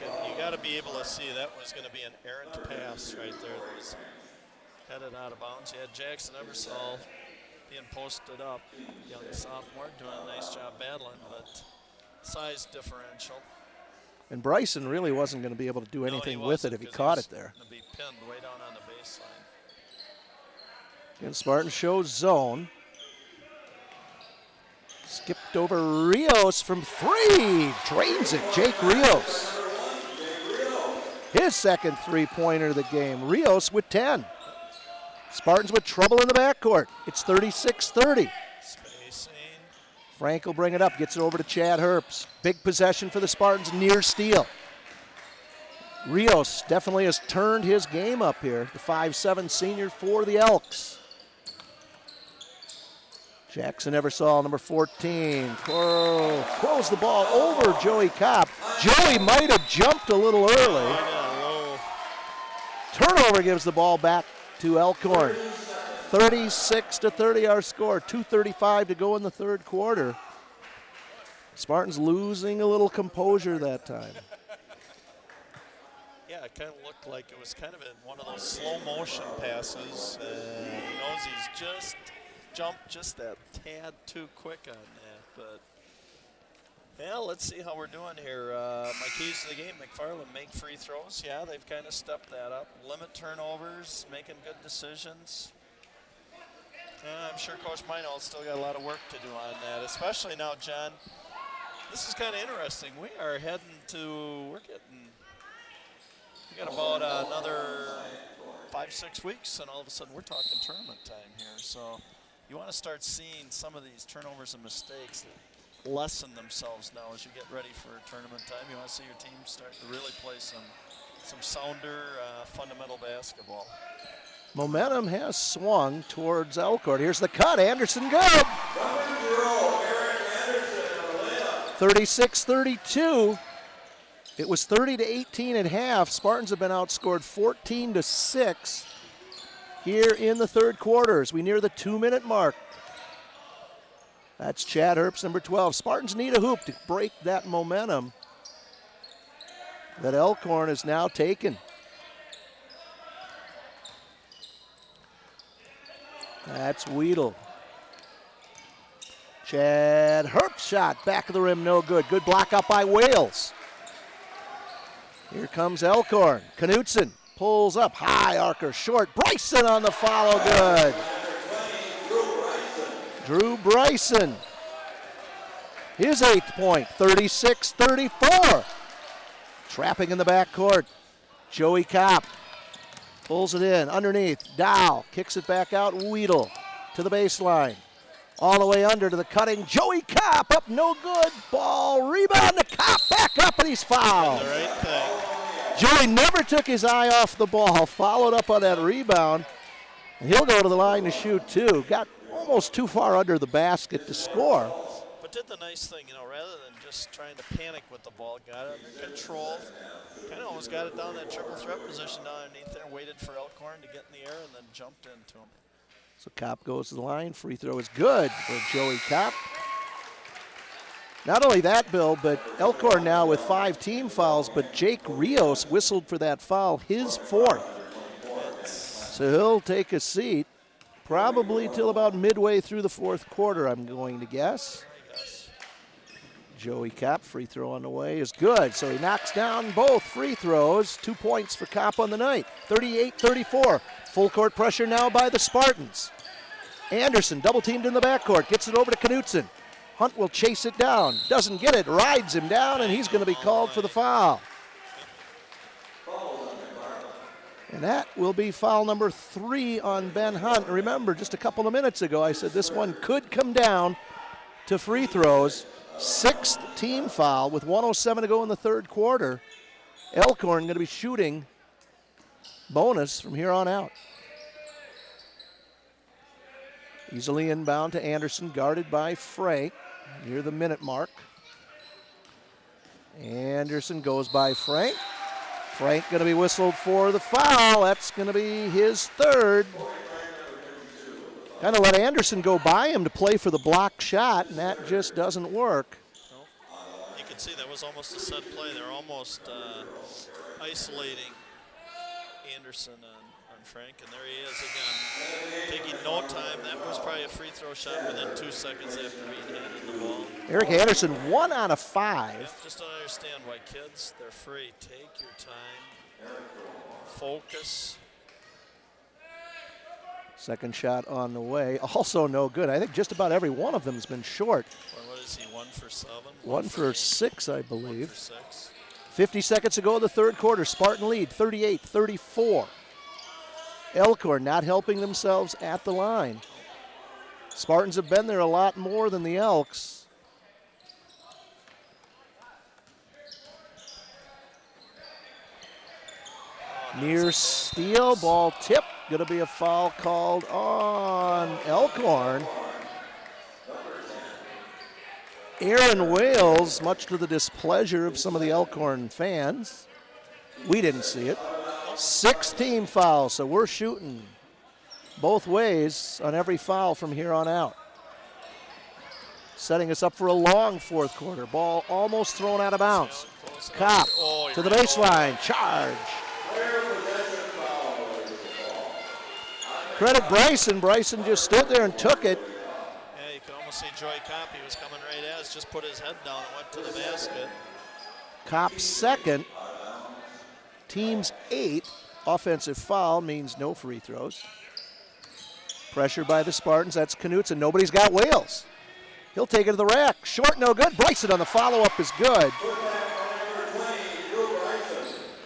Well, you got to be able to see that was going to be an errant pass right there. That was headed out of bounds. You had Jackson Eversole being posted up. Young sophomore doing a nice job battling, but size differential. And Bryson really wasn't going to be able to do anything with it if he caught it there. Going to be pinned way down on the baseline. And Spartan shows zone. Skipped over Rios from 3. Drains it, Jake Rios. His second three-pointer of the game. Rios with 10. Spartans with trouble in the backcourt. It's 36-30. Spacing. Frank will bring it up, gets it over to Chad Herbst. Big possession for the Spartans, near steal. Rios definitely has turned his game up here, the 5'7 senior for the Elks. Jackson Eversole, number 14. Throws the ball over Joey Kopp. Joey might have jumped a little early. Turnover gives the ball back to Elkhorn. 36-30 our score. 2:35 to go in the third quarter. Spartans losing a little composure that time. Yeah, it kind of looked like it was kind of in one of those slow motion passes. He knows he's just jumped just that tad too quick on that. But, yeah, let's see how we're doing here. My keys to the game, McFarland, make free throws. Yeah, they've kind of stepped that up. Limit turnovers, making good decisions. I'm sure Coach Meinhold's still got a lot of work to do on that, especially now, John. This is kind of interesting. We are heading to, we got about another 5-6 weeks, and all of a sudden we're talking tournament time here. So you want to start seeing some of these turnovers and mistakes that lessen themselves now as you get ready for tournament time. You want to see your team start to really play some sounder, fundamental basketball. Momentum has swung towards Elkhorn. Here's the cut. Anderson good. 36-32. It was 30-18 at half. Spartans have been outscored 14-6 here in the third quarter as we near the 2-minute mark. That's Chad Herbst, number 12. Spartans need a hoop to break that momentum that Elkhorn has now taken. That's Weedle. Chad Herbst shot, back of the rim, no good. Good block up by Wales. Here comes Elkhorn. Knutson pulls up, high archer, short. Bryson on the follow, good. Drew Bryson. His 8th point, 36-34. Trapping in the backcourt. Joey Kopp pulls it in, underneath. Dow kicks it back out, Weedle to the baseline. All the way under to the cutting. Joey Kopp up, no good. Ball, rebound to Kopp, back up, and he's fouled. The right thing. Joey never took his eye off the ball, followed up on that rebound, and he'll go to the line to shoot too. Got almost too far under the basket to score. But did the nice thing, rather than just trying to panic with the ball, got it under control. Kind of almost got it down that triple threat position down underneath there, waited for Elkhorn to get in the air, and then jumped into him. So Kopp goes to the line. Free throw is good for Joey Kopp. Not only that, Bill, but Elkhorn now with 5 team fouls, but Jake Rios whistled for that foul, his 4th. So he'll take a seat probably till about midway through the 4th quarter, I'm going to guess. Joey Kopp, free throw on the way is good. So he knocks down both free throws. 2 points for Kopp on the night. 38-34. Full court pressure now by the Spartans. Anderson double teamed in the backcourt. Gets it over to Knutson. Hunt will chase it down. Doesn't get it. Rides him down, and he's going to be called for the foul. And that will be foul number 3 on Ben Hunt. Remember, just a couple of minutes ago, I said this one could come down to free throws. 6th team foul with 1:07 to go in the third quarter. Elkhorn going to be shooting bonus from here on out. Easily inbound to Anderson, guarded by Frank near the minute mark. Anderson goes by Frank. Frank going to be whistled for the foul. That's going to be his 3rd. Kind of let Anderson go by him to play for the block shot, and that just doesn't work. No. You can see that was almost a set play. They're almost isolating Anderson on Frank, and there he is again. Taking no time. That was probably a free throw shot within 2 seconds after being handed the ball. Eric Anderson, 1 out of 5. Yep, just don't understand why kids, they're free. Take your time. Focus. Second shot on the way. Also no good. I think just about every one of them has been short. Well, what is he, 1 for 7? 1 for 6, I believe. 1 for 6. 50 seconds to go in the third quarter. Spartan lead, 38-34. Elkhorn not helping themselves at the line. Spartans have been there a lot more than the Elks. Near steal, ball tip. Going to be a foul called on Elkhorn. Aaron Wales, much to the displeasure of some of the Elkhorn fans. We didn't see it. 6 team fouls, so we're shooting both ways on every foul from here on out. Setting us up for a long fourth quarter. Ball almost thrown out of bounds. Kopp to the baseline, charge. Credit Bryson. Bryson just stood there and took it. Yeah, you could almost see Joey Kopp. He was coming right at us, just put his head down and went to the basket. Kopp's 2nd. Team's 8th. Offensive foul means no free throws. Pressure by the Spartans. That's Knutson. Nobody's got Wales. He'll take it to the rack. Short, no good. Bryson on the follow-up is good.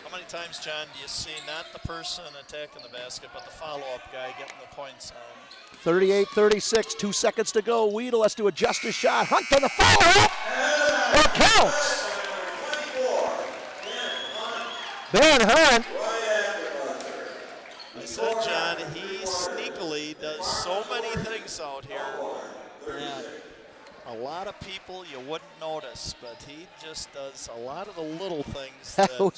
How many times, John, do you see not the person attacking the basket, but the follow-up guy getting the points on? 38-36, 2 seconds to go. Weedle has to adjust his shot. Hunt on the follow-up. It counts. Ben Hunt. I said, John, he sneakily does so many things out here. Yeah. A a lot of people you wouldn't notice, but he just does a lot of the little things that help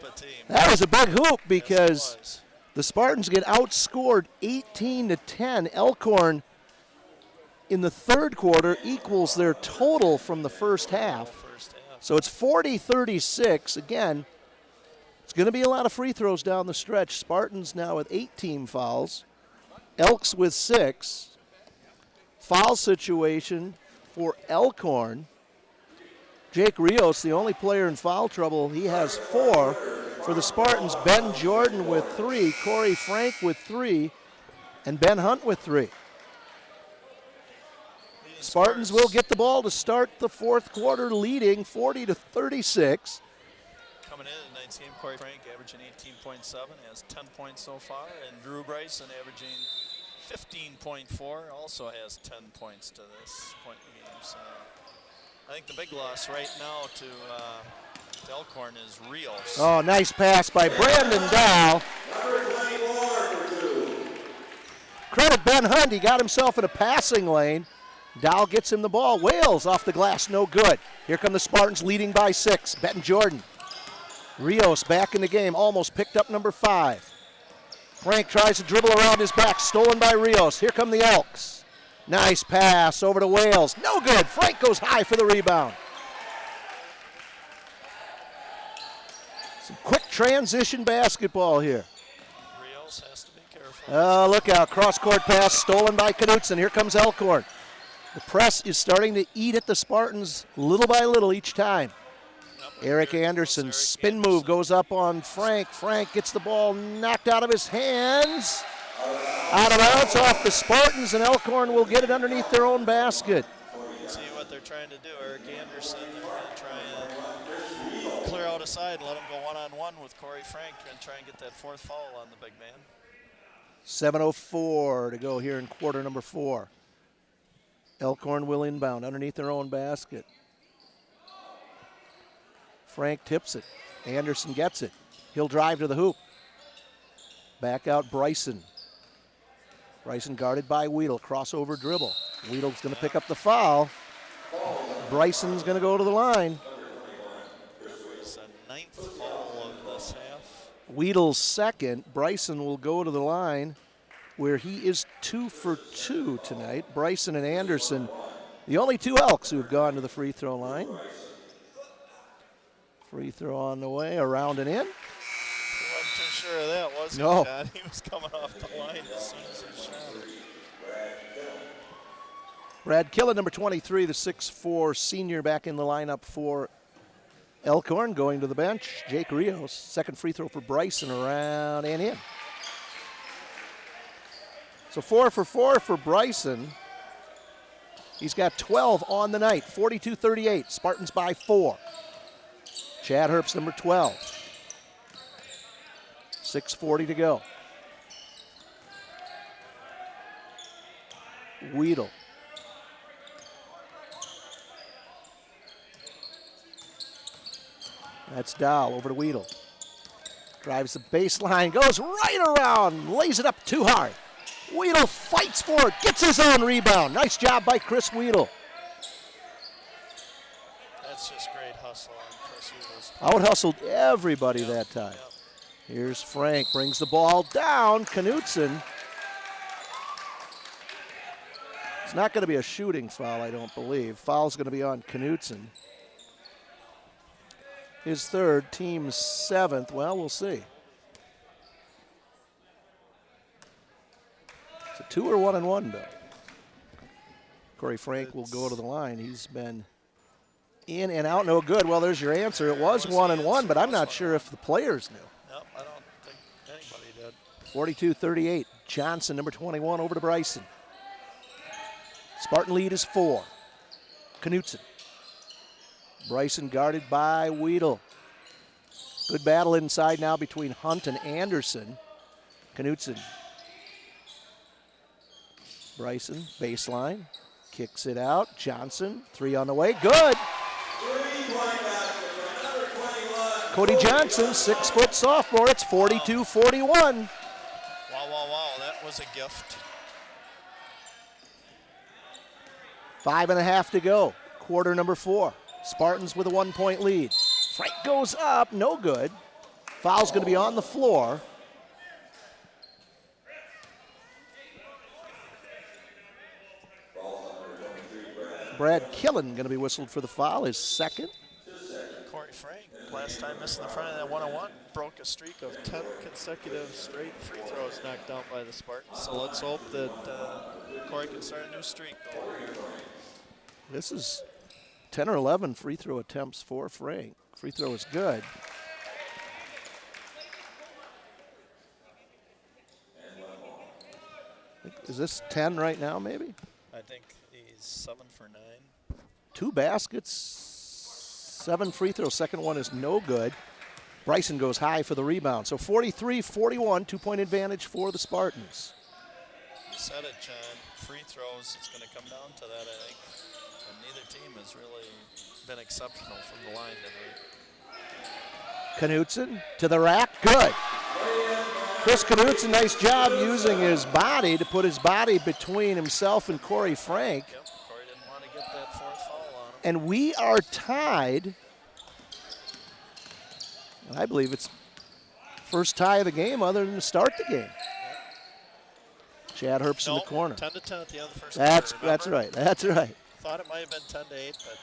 a team. That was a big hoop because yes, the Spartans get outscored 18-10. Elkhorn in the third quarter equals their total from the first half. So it's 40-36. Again, it's going to be a lot of free throws down the stretch. Spartans now with 8 team fouls. Elks with 6. Foul situation for Elkhorn. Jake Rios, the only player in foul trouble, he has 4. For the Spartans, Ben Jordan with 3, Corey Frank with 3, and Ben Hunt with 3. Spartans will get the ball to start the fourth quarter, leading 40-36. Coming in at 19, Corey Frank averaging 18.7, has 10 points so far, and Drew Bryson averaging 15.4, also has 10 points to this point in the game. So I think the big loss right now to Elkhorn is Rios. Oh, nice pass by Brandon Dow. Credit Ben Hunt, he got himself in a passing lane. Dow gets him the ball. Wales off the glass, no good. Here come the Spartans leading by 6. Ben Jordan. Rios back in the game, almost picked up number 5. Frank tries to dribble around his back, stolen by Rios. Here come the Elks. Nice pass over to Wales. No good. Frank goes high for the rebound. Some quick transition basketball here. Rios has to be careful. Oh, look out. Cross-court pass stolen by Knutson. Here comes Elkhorn. The press is starting to eat at the Spartans little by little each time. Eric Anderson, spin move goes up on Frank. Frank gets the ball knocked out of his hands. Out of bounds off the Spartans, and Elkhorn will get it underneath their own basket. See what they're trying to do. Eric Anderson, they're going to try and clear out a side and let him go one-on-one with Corey Frank and try and get that 4th foul on the big man. 7:04 to go here in quarter number 4. Elkhorn will inbound underneath their own basket. Frank tips it. Anderson gets it. He'll drive to the hoop. Back out Bryson. Bryson guarded by Weedle. Crossover dribble. Weedle's going to pick up the foul. Bryson's going to go to the line. It's the 9th foul of this half. Weedle's 2nd. Bryson will go to the line where he is 2 for 2 tonight. Bryson and Anderson, the only 2 Elks who have gone to the free throw line. Free throw on the way, around and in. He wasn't too sure of that, was he? No. John? He was coming off the line as soon as he shot it. Brad Killen, number 23, the 6'4 senior, back in the lineup for Elkhorn, going to the bench. Jake Rios, 2nd free throw for Bryson, around and in. So 4 for 4 for Bryson. He's got 12 on the night, 42-38. Spartans by 4. Chad Herbst, number 12. 6:40 to go. Weedle. That's Dow over to Weedle. Drives the baseline, goes right around, lays it up too hard. Weedle fights for it, gets his own rebound. Nice job by Chris Weedle. That's just great hustle on Chris Weedle's Out hustled everybody that time. Yep. Here's Frank, brings the ball down. Knutson. It's not going to be a shooting foul, I don't believe. Foul's going to be on Knutson. His 3rd, team's 7th. Well, we'll see. It's a 2 or 1-and-1, Bill. Corey Frank will go to the line. He's been in and out, no good. Well, there's your answer. It was 1-and-1, but I'm not sure if the players knew. Nope, I don't think anybody did. 42-38. Johnson, number 21, over to Bryson. Spartan lead is 4. Knutson. Bryson guarded by Weedle. Good battle inside now between Hunt and Anderson. Knutson. Bryson, baseline. Kicks it out. Johnson, 3 on the way. Good. Cody Johnson, 6-foot sophomore. It's 42-41. Wow, that was a gift. 5.5 to go. Quarter number 4. Spartans with a 1-point lead. Frank goes up, no good. Foul's going to be on the floor. Brad Killen going to be whistled for the foul, his second. Corey Frank, last time missing the front of that 101, broke a streak of 10 consecutive straight free throws knocked out by the Spartans. So let's hope that Corey can start a new streak over here. This is 10 or 11 free throw attempts for Frank. Free throw is good. Is this 10 right now, maybe? I think he's 7 for 9. 2 baskets, 7 free throws. Second one is no good. Bryson goes high for the rebound. So 43-41, 2-point advantage for the Spartans. You said it, John. Free throws, it's going to come down to that, I think. And neither team has really been exceptional from the line tonight. Knutson to the rack, good. Chris Knutson, nice job using his body to put his body between himself and Corey Frank. Yep, Corey didn't want to get that fourth foul on him. And we are tied. I believe it's first tie of the game other than to start the game. Chad Herbst in the corner. 10-10 at the end of the first That's quarter, that's right. That's right. Thought it might have been 10-8, but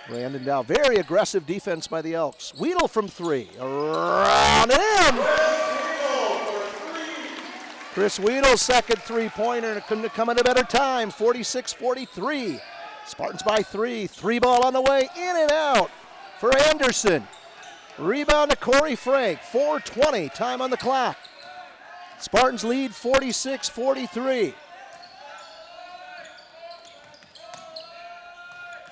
Brandon Dow. Very aggressive defense by the Elks. Weedle from 3. Around and in. Chris Weedle's second three-pointer, and it couldn't have come at a better time. 46-43. Spartans by 3. 3 ball on the way. In and out for Anderson. Rebound to Corey Frank. 4:20. Time on the clock. Spartans lead 46-43.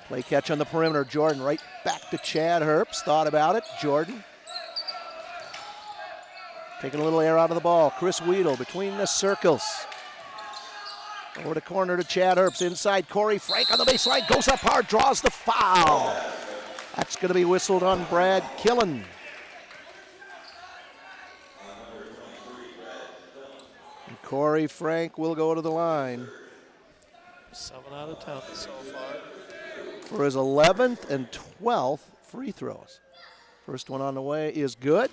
Play catch on the perimeter. Jordan right back to Chad Herbst. Thought about it. Jordan taking a little air out of the ball. Chris Weedle between the circles. Over the corner to Chad Herbst. Inside Corey Frank on the baseline. Goes up hard. Draws the foul. That's going to be whistled on Brad Killen. And Corey Frank will go to the line 7 out of 10 so far. for his 11th and 12th free throws. First one on the way is good.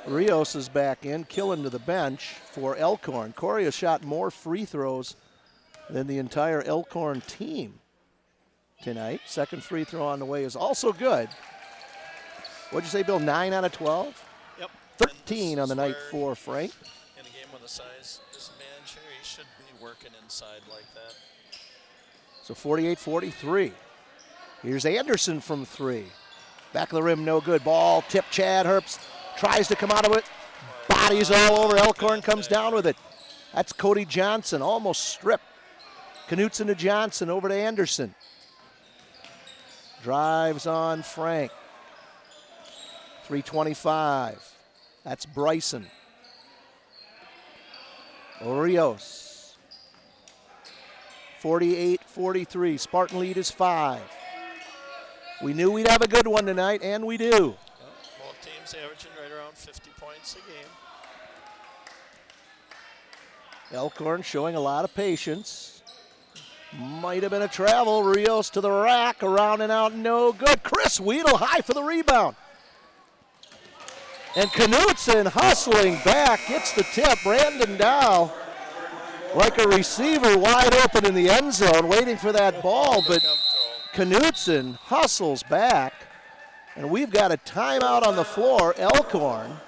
Rios is back in, Killen to the bench for Elkhorn. Corey has shot more free throws than the entire Elkhorn team tonight. Second free throw on the way is also good. What'd you say, Bill? 9 out of 12? Yep. 13 on the night for Frank. In a game with a size disadvantage here, he should be working inside like that. So 48-43. Here's Anderson from 3. Back of the rim, no good. Ball tip, Chad Herbst tries to come out of it. Bodies all over. Elkhorn comes down with it. That's Cody Johnson, almost stripped. Knutson to Johnson, over to Anderson. Drives on Frank. 3:25. That's Bryson. Rios. 48-43. Spartan lead is 5. We knew we'd have a good one tonight, and we do. Well, both teams averaging right around 50 points a game. Elkhorn showing a lot of patience. Might have been a travel. Rios to the rack, around and out, no good. Chris Weedle high for the rebound. And Knutson hustling back, gets the tip. Brandon Dow, like a receiver, wide open in the end zone, waiting for that ball, but Knutson hustles back, and we've got a timeout on the floor, Elkhorn.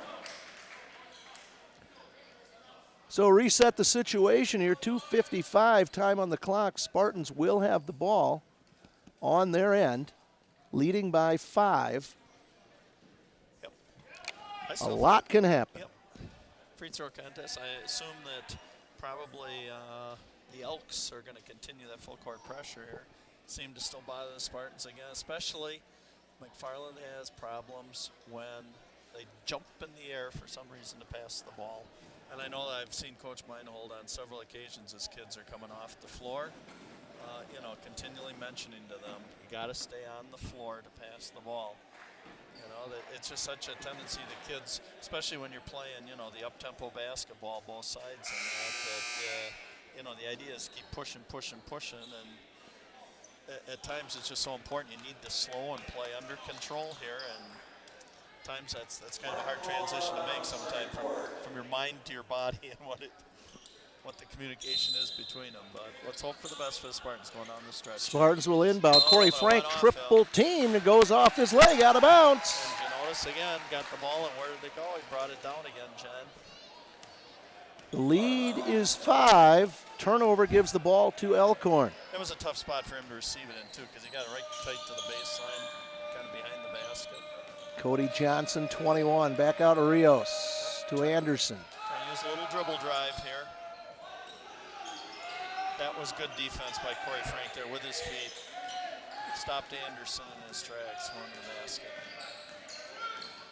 So reset the situation here, 2:55, time on the clock. Spartans will have the ball on their end, leading by 5. Yep. A lot can happen. Yep. Free throw contest, I assume that probably the Elks are going to continue that full court pressure here. Seem to still bother the Spartans again, especially McFarland has problems when they jump in the air for some reason to pass the ball. And I know that I've seen Coach Meinhold on several occasions as kids are coming off the floor, continually mentioning to them, you got to stay on the floor to pass the ball. It's just such a tendency to kids, especially when you're playing, the up-tempo basketball, both sides, and that the idea is keep pushing, and at times it's just so important. You need to slow and play under control here, and at times that's kind of a hard transition to make sometimes from your mind to your body and what the communication is between them. But let's hope for the best for the Spartans going down the stretch. Spartans will inbound. Corey Frank triple team and goes off his leg out of bounds. And you notice again, got the ball, and where did it go? He brought it down again, Jen. The lead is 5. Turnover gives the ball to Elkhorn. It was a tough spot for him to receive it in, too, because he got it right tight to the baseline, kind of behind the basket. Cody Johnson, 21. Back out to Rios, to Anderson. Trying to use a little dribble drive here. That was good defense by Corey Frank there with his feet. Stopped Anderson in his tracks, going to the basket.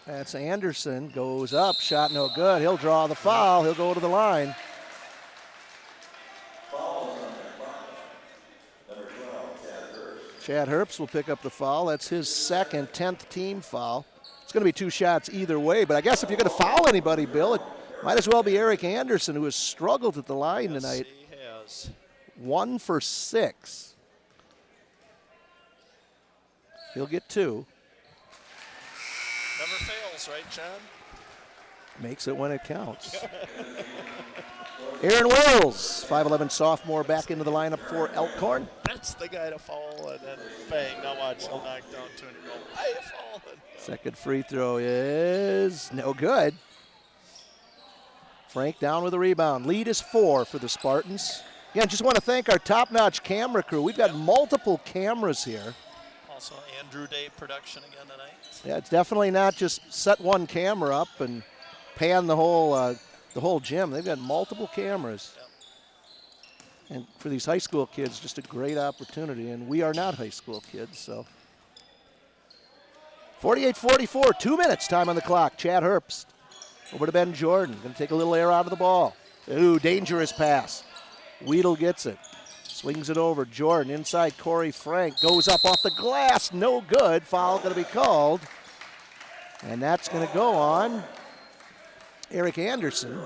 That's Anderson, goes up, shot no good. He'll draw the foul, he'll go to the line. Chad Herbst will pick up the foul. That's his second, 10th team foul. It's going to be 2 shots either way, but I guess if you're going to foul anybody, Bill, it might as well be Eric Anderson, who has struggled at the line tonight. He has. 1 for 6. He'll get 2. Never fails, right, John? Makes it when it counts. Aaron Wills, 5'11" sophomore, back into the lineup for Elkhorn. That's the guy to foul, and then bang, now watch, he'll knock down 2 and go, why are you falling? Second free throw is no good. Frank down with a rebound. Lead is 4 for the Spartans. Again, just want to thank our top-notch camera crew. We've got multiple cameras here. Also, Andrew Day production again tonight. Yeah, it's definitely not just set one camera up and pan the whole gym. They've got multiple cameras. Yep. And for these high school kids, just a great opportunity. And we are not high school kids, so. 48-44, 2 minutes time on the clock. Chad Herbst over to Ben Jordan. Going to take a little air out of the ball. Ooh, dangerous pass. Weedle gets it. Swings it over. Jordan inside Corey Frank. Goes up off the glass. No good. Foul going to be called. And that's going to go on Eric Anderson.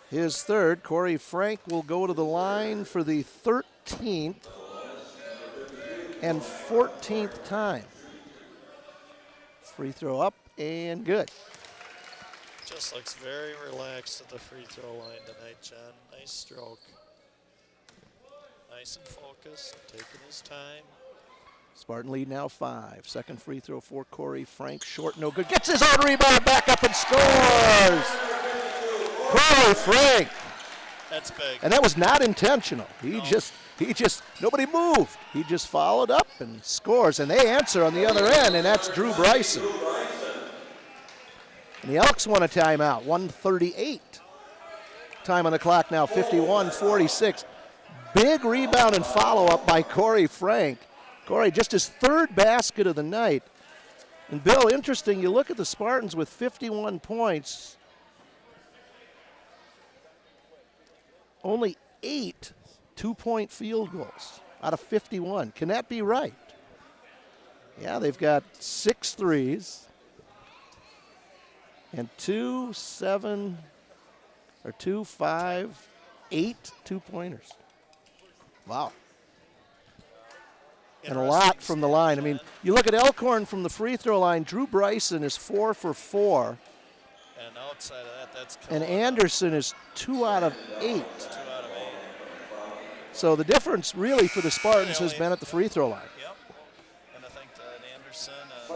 His third. Corey Frank will go to the line for the 13th and 14th time. Free throw up and good. Just looks very relaxed at the free throw line tonight, John. Nice stroke. Nice and focused, taking his time. Spartan lead now 5. Second free throw for Corey Frank. Short, no good. Gets his own rebound, back up and scores! Corey Frank. That's big. And that was not intentional. He just, nobody moved. He just followed up and scores. And they answer on the other end, and that's Drew Bryson. And the Elks want a timeout, 1:38. Time on the clock now, 51-46. Big rebound and follow-up by Corey Frank. Corey, just his 3rd basket of the night. And Bill, interesting, you look at the Spartans with 51 points. Only 8 two-point field goals out of 51. Can that be right? Yeah, they've got 6 threes. And 2, 7, or 2, 5, 8 two-pointers. Wow. And a lot from the line. I mean, you look at Elkhorn from the free throw line, Drew Bryson is 4 for 4. And outside of that, that's And Anderson is 2 out of 8. 2 out of 8. So the difference really for the Spartans has been at the free throw line. Yep. And I think that Anderson and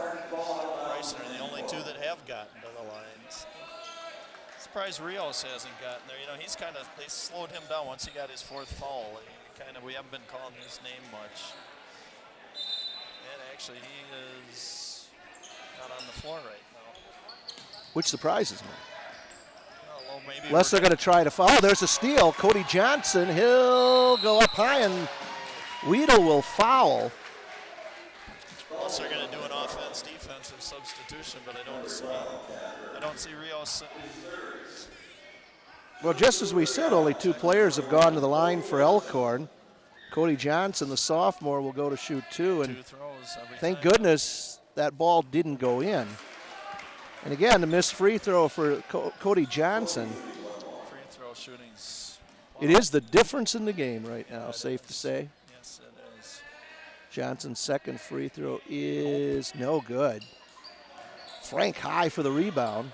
Bryson are the only 2 that have gotten to the lines. Surprised Rios hasn't gotten there. They slowed him down once he got his 4th foul. We haven't been calling his name much. And actually, he is not on the floor right now. Which surprises me. Well, maybe Unless they're going to try to foul. Oh, there's a steal. Cody Johnson, he'll go up high, and Weedle will foul. Unless they're going to do an offense-defensive substitution, but I don't see Rios. Well, just as we said, only 2 players have gone to the line for Elkhorn. Cody Johnson, the sophomore, will go to shoot 2. And 2 throws every thank time. goodness that ball didn't go in. And again, the missed free throw for Cody Johnson. Free throw shooting's... It is the difference in the game right now, safe to say. Yes, it is. Johnson's second free throw is no good. Frank high for the rebound.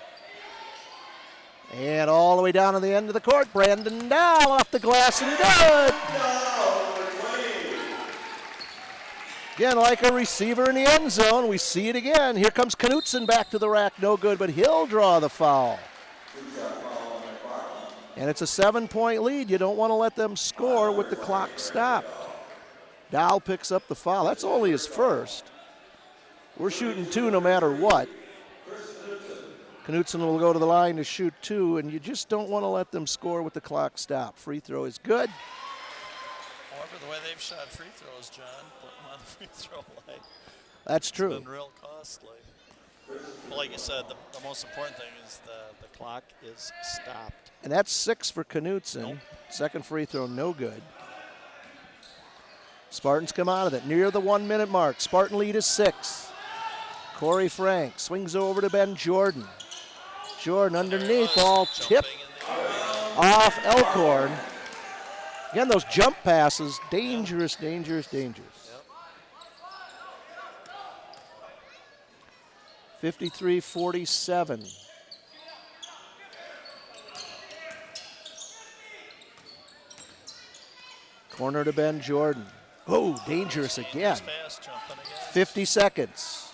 And all the way down to the end of the court, Brandon Dahl off the glass and good. Again, like a receiver in the end zone, we see it again. Here comes Knutson back to the rack, no good, but he'll draw the foul. And it's a 7-point lead. You don't want to let them score with the clock stopped. Dahl picks up the foul. That's only his first. We're shooting 2 no matter what. Knutson will go to the line to shoot 2, and you just don't want to let them score with the clock stopped. Free throw is good. However, the way they've shot free throws, John, put them on the free throw line. That's true. It's been real costly. But like you said, the most important thing is the clock is stopped. And that's 6 for Knutson. Nope. Second free throw, no good. Spartans come out of it near the 1-minute mark. Spartan lead is 6. Corey Frank swings over to Ben Jordan. Jordan underneath, ball tipped off Elkhorn. Again, those jump passes, dangerous, dangerous, dangerous. 53-47. Corner to Ben Jordan. Oh, dangerous again. 50 seconds.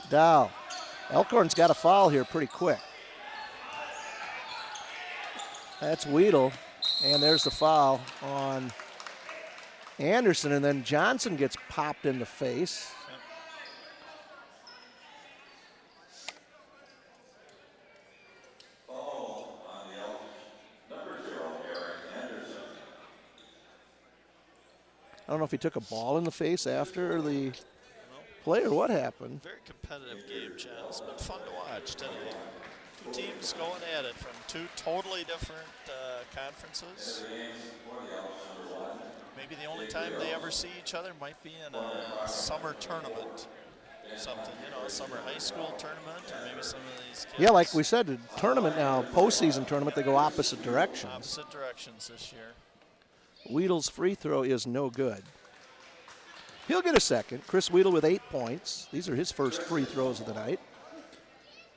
Dahl. Elkhorn's got a foul here pretty quick. That's Weedle. And there's the foul on Anderson. And then Johnson gets popped in the face. I don't know if he took a ball in the face after the play or what happened. Very competitive game, John. It's been fun to watch today. Two teams going at it from two totally different conferences. Maybe the only time they ever see each other might be in a summer tournament. Something, a summer high school tournament, or maybe some of these kids. Yeah, like we said, the tournament now, postseason tournament, they go opposite directions. Opposite directions this year. Weedle's free throw is no good. He'll get a second. Chris Weedle with 8 points. These are his first free throws of the night.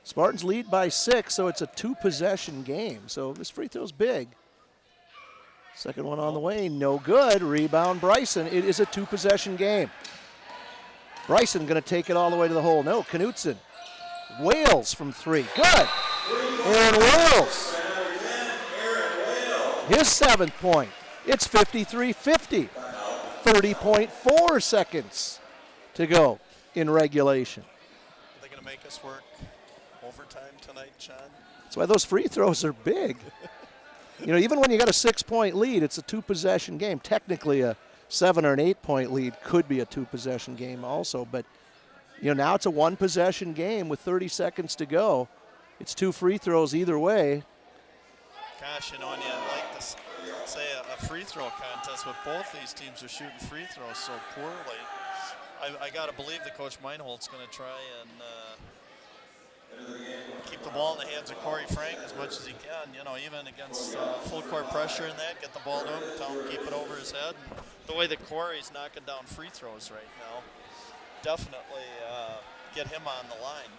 Spartans lead by 6, so it's a 2-possession game. So this free throw's big. Second one on the way, no good. Rebound Bryson. It is a 2-possession game. Bryson going to take it all the way to the hole. No, Knutson. Wales from 3. Good. Aaron Wales. His 7th point. It's 53-50. 30.4 seconds to go in regulation. Are they going to make us work overtime tonight, John? That's why those free throws are big. Even when you got a 6-point lead, it's a 2-possession game. Technically, a 7 or an 8-point lead could be a 2-possession game also. But, now it's a 1-possession game with 30 seconds to go. It's 2 free throws either way. Gosh, and you like this, say a free throw contest, but both these teams are shooting free throws so poorly. I got to believe that Coach Meinhold's going to try and keep the ball in the hands of Corey Frank as much as he can, even against full court pressure in that, get the ball to him, tell him to keep it over his head. And the way that Corey's knocking down free throws right now, definitely get him on the line.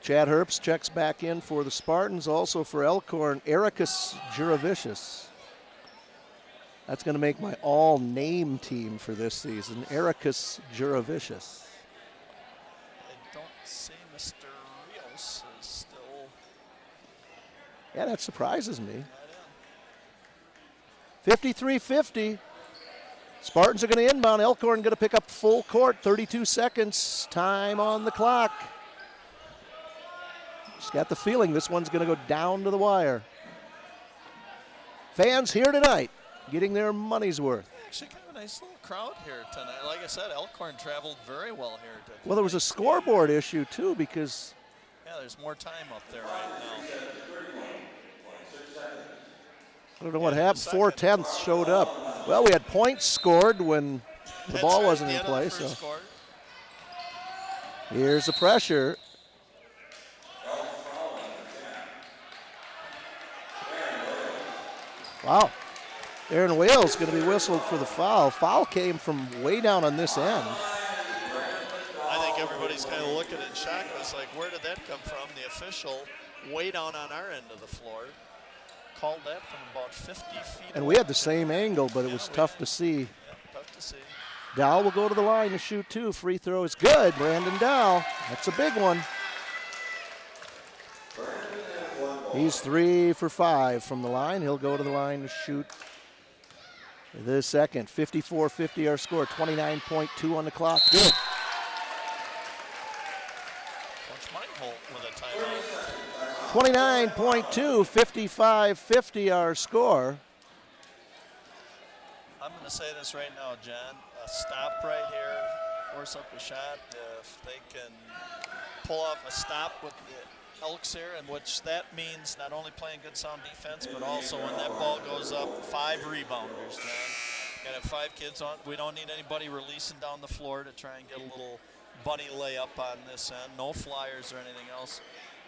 Chad Herbst checks back in for the Spartans, also for Elkhorn, Ericus Juravicius. That's going to make my all-name team for this season, Ericus Juravicius. I don't see Mr. Rios is still... Yeah, that surprises me. 53-50. Spartans are going to inbound. Elkhorn going to pick up full court, 32 seconds, time on the clock. Just got the feeling this one's going to go down to the wire. Fans here tonight getting their money's worth. Actually, kind of a nice little crowd here tonight. Like I said, Elkhorn traveled very well here today. Well, there was a scoreboard issue, too, because... Yeah, there's more time up there right now. I don't know what happened. 4/10 showed up. Well, we had points scored when the ball wasn't in play. So Here's the pressure. Wow. Aaron Wales going to be whistled for the foul. Foul came from way down on this end. I think everybody's kind of looking in shock. It's like, where did that come from? The official, way down on our end of the floor, called that from about 50 feet And away. we had the same angle, but it was tough to see. Yeah, tough to see. Dowell will go to the line to shoot 2. Free throw is good. Brandon Dowell. That's a big one. He's 3 for 5 from the line. He'll go to the line to shoot the second. 54-50 our score. 29.2 on the clock. Good. Coach Meinholt with a timeout. 29.2, 55-50 our score. I'm going to say this right now, John. A stop right here, force up a shot. If they can pull off a stop with the Elks here, and which that means not only playing good sound defense, but also when that ball goes up, 5 rebounders, John. Got to have 5 kids on. We don't need anybody releasing down the floor to try and get a little bunny layup on this end. No flyers or anything else.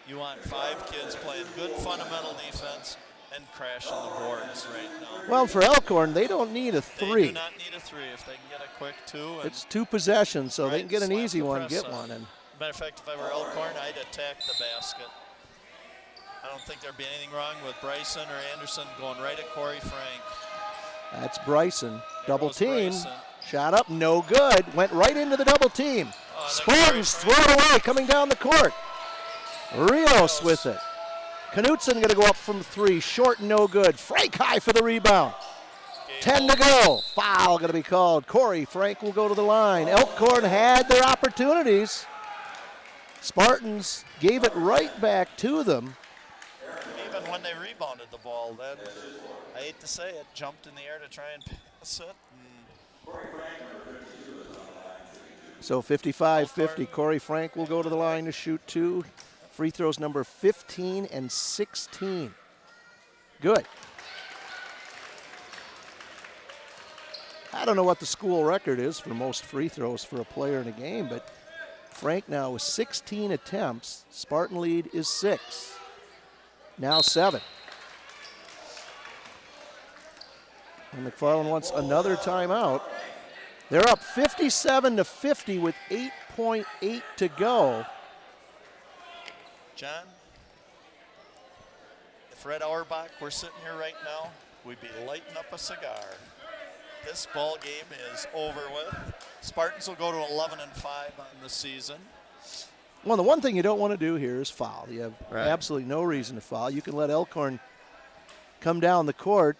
You want 5 kids playing good fundamental defense and crashing the boards right now. Well, for Elkhorn, they don't need a 3. They do not need a 3 if they can get a quick 2. It's 2 possessions, so right, they can get an slap easy the one, press get on. one. And matter of fact, if I were Elkhorn, I'd attack the basket. I don't think there'd be anything wrong with Bryson or Anderson going right at Corey Frank. that's Bryson. Double goes team. Bryson. Shot up, no good. Went right into the double team. Oh, Spartans throw it away, coming down the court. Rios with it. Knutson going to go up from 3. Short, no good. Frank high for the rebound. 10 to go. Foul going to be called. Corey Frank will go to the line. Elkhorn had their opportunities. Spartans gave it right back to them. Even when they rebounded the ball, then I hate to say it, jumped in the air to try and pass it. So 55-50. Corey Frank will go to the line to shoot 2. Free throws number 15 and 16. Good. I don't know what the school record is for most free throws for a player in a game, but Frank now with 16 attempts. Spartan lead is 6. Now 7. And McFarland wants another timeout. They're up 57-50 with 8.8 to go. John, if Red Auerbach were sitting here right now, we'd be lighting up a cigar. This ball game is over with. Spartans will go to 11-5 on the season. Well, the one thing you don't want to do here is foul. You have Right. absolutely no reason to foul. You can let Elkhorn come down the court,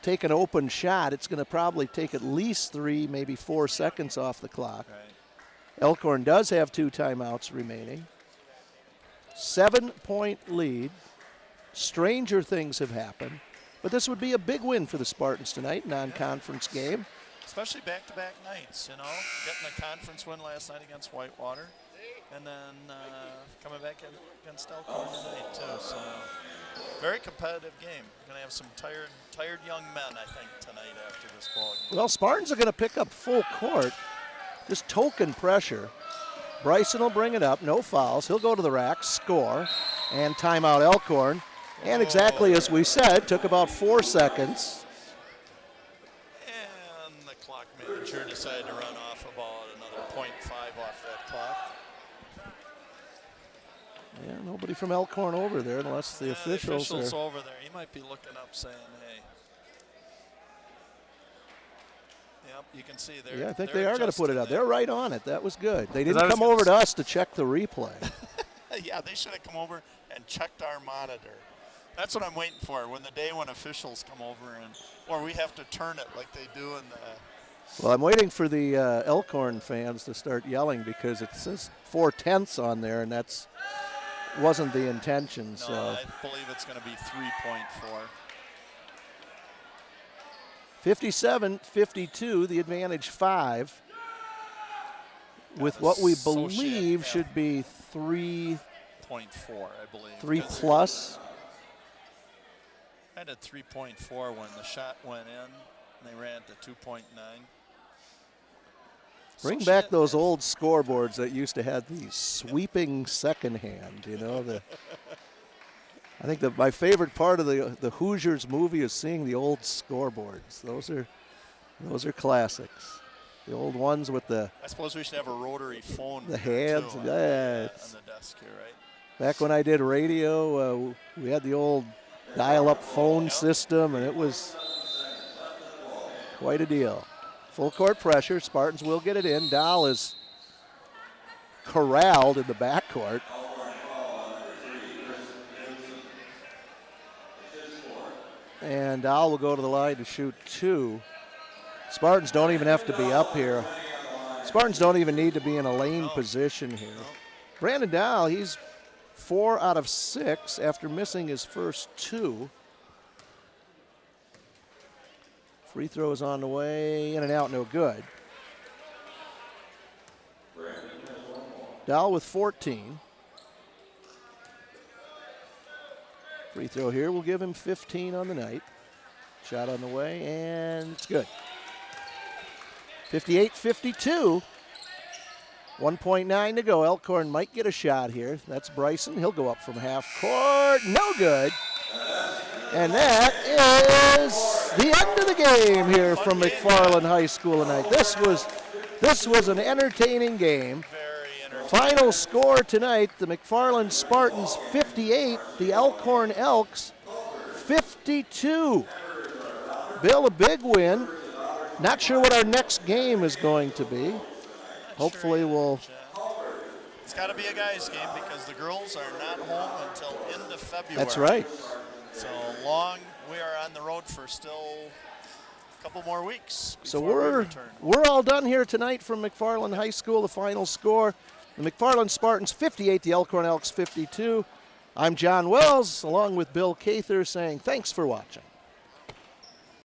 take an open shot. It's going to probably take at least 3, maybe 4 seconds off the clock. Right. Elkhorn does have 2 timeouts remaining. 7-point lead. Stranger things have happened. But this would be a big win for the Spartans tonight, non-conference game. Especially back-to-back nights, you know. Getting a conference win last night against Whitewater. And then coming back against Elkhorn tonight, too. So, very competitive game. Going to have some tired young men, I think, tonight after this ball game. Well, Spartans are going to pick up full court. Just token pressure. Bryson will bring it up, no fouls. He'll go to the rack, score, and timeout Elkhorn. And exactly as we said, took about 4 seconds. And the clock manager decided to run off about another 0.5 off that clock. Yeah, nobody from Elkhorn over there unless the officials The officials are. over there. He might be looking up saying, hey. Yep, you can see there. Yeah, I think they are going to put it up. They're right on it. That was good. They I didn't was come gonna over to us to check the replay. Yeah, they should have come over and checked our monitor. That's what I'm waiting for, when the day when officials come over and, or we have to turn it like they do in the. Well, I'm waiting for the Elkhorn fans to start yelling because it says 4/10 on there, and that's wasn't the intention. No, So I believe it's going to be 3.4. 57-52, the advantage 5. With what we believe Associate should be 3 0.4, I believe. 3 'cause plus. I had a 3.4 when the shot went in, and they ran to 2.9. Bring back those old scoreboards that used to have the sweeping second hand, you know. I think that my favorite part of the Hoosiers movie is seeing the old scoreboards. Those are classics. The old ones with the. I suppose we should have a rotary phone. The hands, too, yeah. On the desk here, right? Back when I did radio, we had the old dial-up phone system, and it was quite a deal. Full court pressure. Spartans will get it in. Dahl is corralled in the backcourt. And Dahl will go to the line to shoot 2. Spartans don't even have to be up here. Spartans don't even need to be in a lane position here. Brandon Dahl, he's 4 out of 6 after missing his first 2. Free throws on the way, in and out, no good. Dahl with 14. Free throw here will give him 15 on the night. Shot on the way, and it's good. 58-52. 1.9 to go. Elkhorn might get a shot here. That's Bryson. He'll go up from half court. No good. And that is the end of the game here from McFarland High School tonight. This was an entertaining game. Final score tonight, the McFarland Spartans 58, the Elkhorn Elks 52. Bill, a big win. Not sure what our next game is going to be. Hopefully we'll... It's got to be a guys' game because the girls are not home until end of February. That's right. So we are on the road for still a couple more weeks. So we're all done here tonight from McFarland High School. The final score, the McFarland Spartans 58, the Elkhorn Elks 52. I'm John Wells, along with Bill Cather, saying thanks for watching.